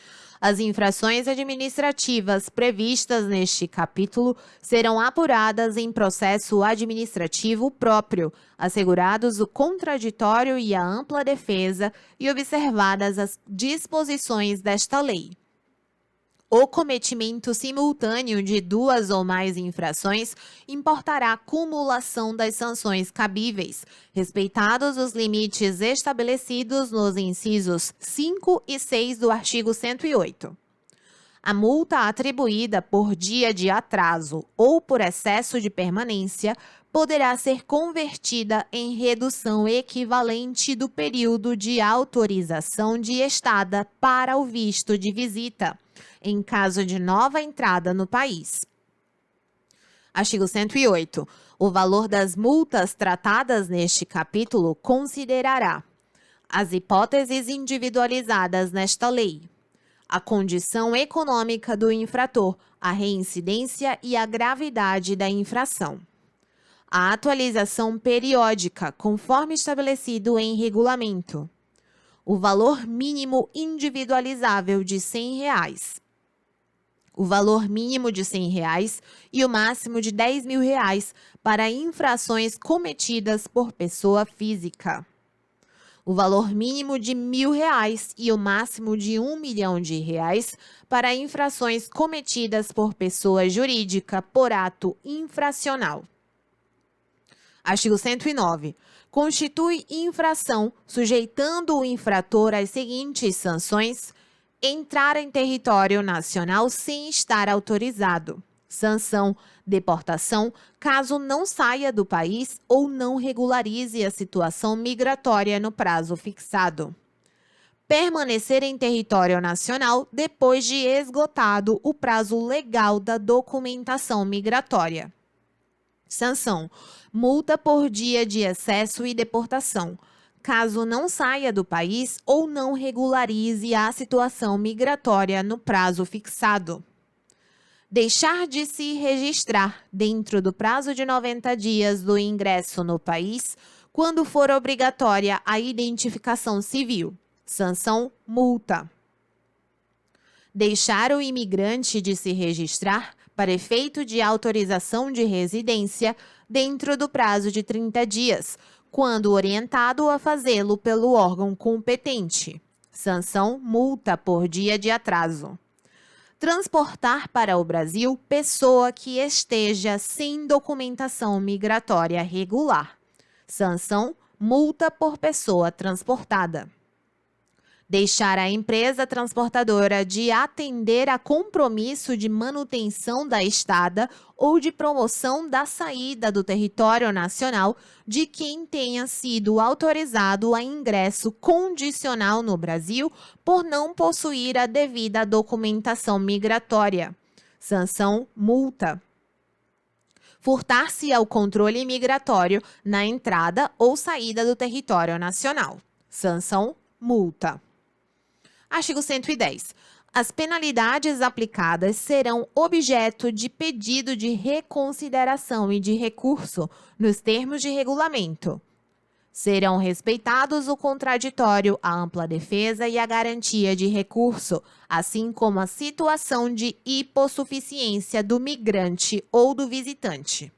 As infrações administrativas previstas neste capítulo serão apuradas em processo administrativo próprio, assegurados o contraditório e a ampla defesa e observadas as disposições desta lei. O cometimento simultâneo de 2 ou mais infrações importará cumulação das sanções cabíveis, respeitados os limites estabelecidos nos incisos 5 e 6 do artigo 108. A multa atribuída por dia de atraso ou por excesso de permanência poderá ser convertida em redução equivalente do período de autorização de estada para o visto de visita, em caso de nova entrada no país. Artigo 108. O valor das multas tratadas neste capítulo considerará as hipóteses individualizadas nesta lei, a condição econômica do infrator, a reincidência e a gravidade da infração. a atualização periódica, conforme estabelecido em regulamento. O valor mínimo individualizável de R$ 100. O valor mínimo de R$ 100 e o máximo de R$ 10.000 para infrações cometidas por pessoa física. O valor mínimo de R$ 1.000 e o máximo de R$ 1.000.000 para infrações cometidas por pessoa jurídica por ato infracional. Artigo 109. Constitui infração, sujeitando o infrator às seguintes sanções: entrar em território nacional sem estar autorizado. Sanção: deportação, caso não saia do país ou não regularize a situação migratória no prazo fixado. Permanecer em território nacional depois de esgotado o prazo legal da documentação migratória. Sanção: multa por dia de excesso e deportação, caso não saia do país ou não regularize a situação migratória no prazo fixado. Deixar de se registrar dentro do prazo de 90 dias do ingresso no país, quando for obrigatória a identificação civil. Sanção: multa. Deixar o imigrante de se registrar para efeito de autorização de residência dentro do prazo de 30 dias, quando orientado a fazê-lo pelo órgão competente. Sanção: multa por dia de atraso. Transportar para o Brasil pessoa que esteja sem documentação migratória regular. Sanção: multa por pessoa transportada. Deixar a empresa transportadora de atender a compromisso de manutenção da estada ou de promoção da saída do território nacional de quem tenha sido autorizado a ingresso condicional no Brasil por não possuir a devida documentação migratória. Sanção: multa. Furtar-se ao controle migratório na entrada ou saída do território nacional. Sanção: multa. Artigo 110. As penalidades aplicadas serão objeto de pedido de reconsideração e de recurso nos termos de regulamento. Serão respeitados o contraditório, a ampla defesa e a garantia de recurso, assim como a situação de hipossuficiência do migrante ou do visitante.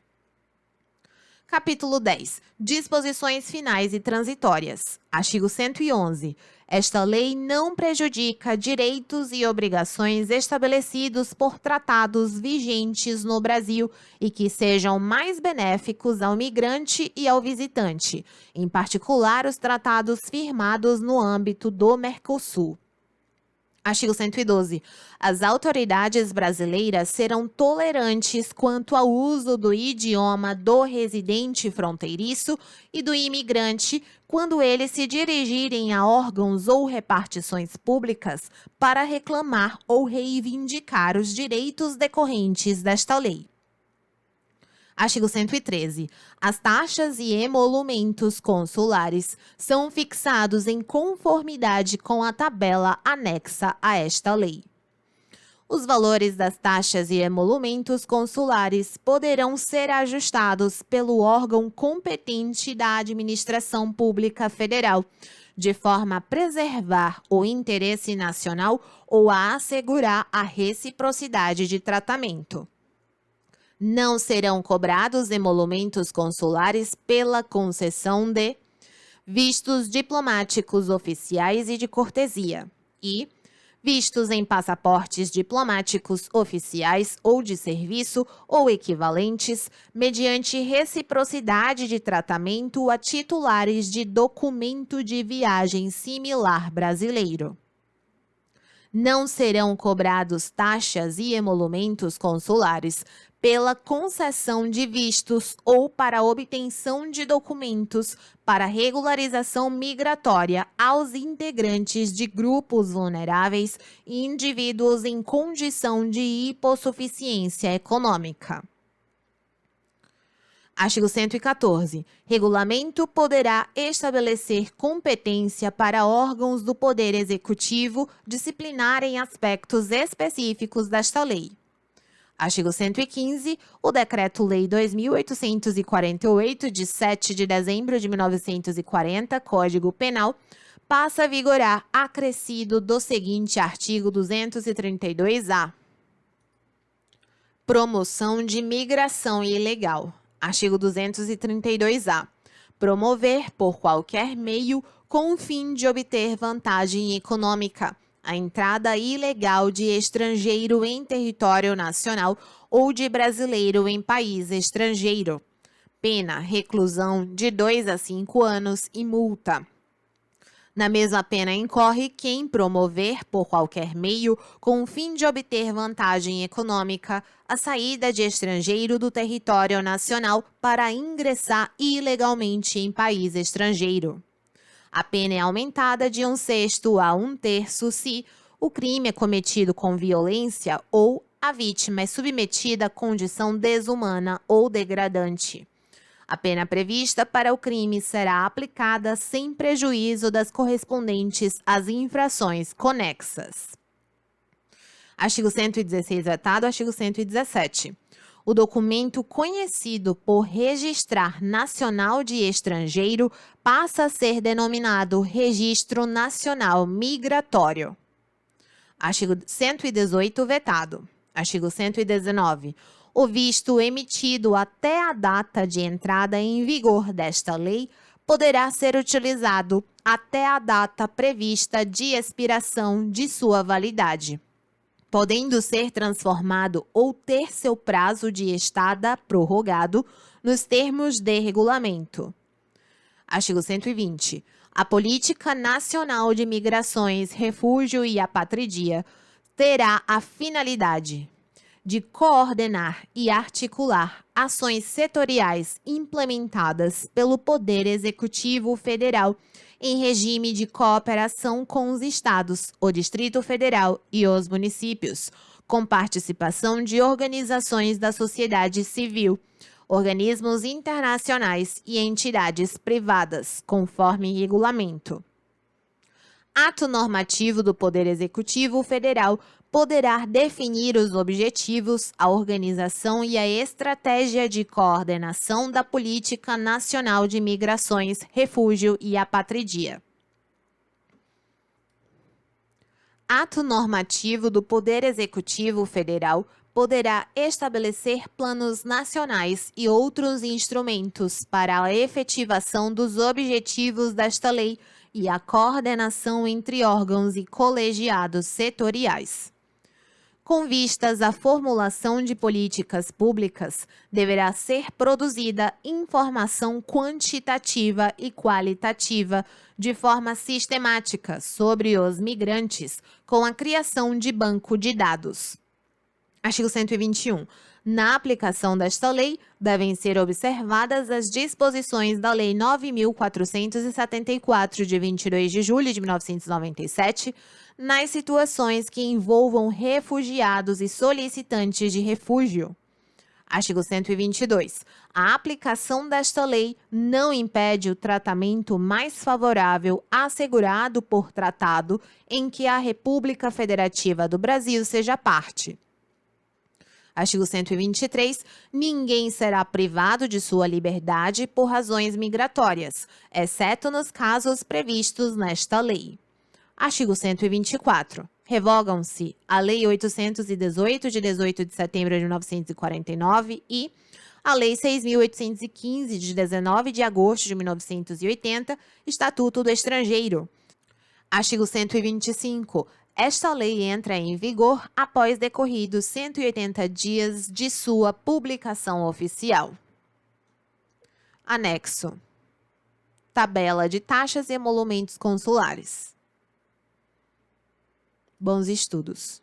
Capítulo 10. Disposições finais e transitórias. Artigo 111. Esta lei não prejudica direitos e obrigações estabelecidos por tratados vigentes no Brasil e que sejam mais benéficos ao migrante e ao visitante, em particular os tratados firmados no âmbito do Mercosul. Artigo 112. As autoridades brasileiras serão tolerantes quanto ao uso do idioma do residente fronteiriço e do imigrante quando eles se dirigirem a órgãos ou repartições públicas para reclamar ou reivindicar os direitos decorrentes desta lei. Artigo 113. As taxas e emolumentos consulares são fixados em conformidade com a tabela anexa a esta lei. Os valores das taxas e emolumentos consulares poderão ser ajustados pelo órgão competente da Administração Pública Federal, de forma a preservar o interesse nacional ou a assegurar a reciprocidade de tratamento. Não serão cobrados emolumentos consulares pela concessão de vistos diplomáticos oficiais e de cortesia e vistos em passaportes diplomáticos oficiais ou de serviço ou equivalentes, mediante reciprocidade de tratamento a titulares de documento de viagem similar brasileiro. Não serão cobrados taxas e emolumentos consulares pela concessão de vistos ou para a obtenção de documentos para regularização migratória aos integrantes de grupos vulneráveis e indivíduos em condição de hipossuficiência econômica. Artigo 114. Regulamento poderá estabelecer competência para órgãos do Poder Executivo disciplinarem aspectos específicos desta lei. Artigo 115. O Decreto-Lei 2.848, de 7 de dezembro de 1940, Código Penal, passa a vigorar acrescido do seguinte artigo 232-A. Promoção de migração ilegal. Artigo 232-A. Promover, por qualquer meio, com o fim de obter vantagem econômica, a entrada ilegal de estrangeiro em território nacional ou de brasileiro em país estrangeiro. Pena, reclusão de 2 a 5 anos e multa. Na mesma pena incorre quem promover, por qualquer meio, com o fim de obter vantagem econômica, a saída de estrangeiro do território nacional para ingressar ilegalmente em país estrangeiro. A pena é aumentada de 1/6 a 1/3 se o crime é cometido com violência ou a vítima é submetida a condição desumana ou degradante. A pena prevista para o crime será aplicada sem prejuízo das correspondentes às infrações conexas. Artigo 116 vetado. Artigo 117. O documento conhecido por Registrar Nacional de Estrangeiro passa a ser denominado Registro Nacional Migratório. Artigo 118 vetado. Artigo 119. O visto emitido até a data de entrada em vigor desta lei poderá ser utilizado até a data prevista de expiração de sua validade, podendo ser transformado ou ter seu prazo de estada prorrogado nos termos de regulamento. Artigo 120. A Política Nacional de Migrações, Refúgio e Apatridia terá a finalidade de coordenar e articular ações setoriais implementadas pelo Poder Executivo Federal em regime de cooperação com os estados, o Distrito Federal e os municípios, com participação de organizações da sociedade civil, organismos internacionais e entidades privadas, conforme regulamento. Ato normativo do Poder Executivo Federal poderá definir os objetivos, a organização e a estratégia de coordenação da Política Nacional de Migrações, Refúgio e Apatridia. Ato normativo do Poder Executivo Federal poderá estabelecer planos nacionais e outros instrumentos para a efetivação dos objetivos desta lei e a coordenação entre órgãos e colegiados setoriais. Com vistas à formulação de políticas públicas, deverá ser produzida informação quantitativa e qualitativa de forma sistemática sobre os migrantes, com a criação de banco de dados. Artigo 121. Na aplicação desta lei, devem ser observadas as disposições da Lei 9.474, de 22 de julho de 1997, nas situações que envolvam refugiados e solicitantes de refúgio. Artigo 122. A aplicação desta lei não impede o tratamento mais favorável assegurado por tratado em que a República Federativa do Brasil seja parte. Artigo 123. Ninguém será privado de sua liberdade por razões migratórias, exceto nos casos previstos nesta lei. Artigo 124. Revogam-se a Lei 818, de 18 de setembro de 1949 e a Lei 6.815, de 19 de agosto de 1980, Estatuto do Estrangeiro. Artigo 125. Esta lei entra em vigor após decorridos 180 dias de sua publicação oficial. Anexo. Tabela de taxas e emolumentos consulares. Bons estudos.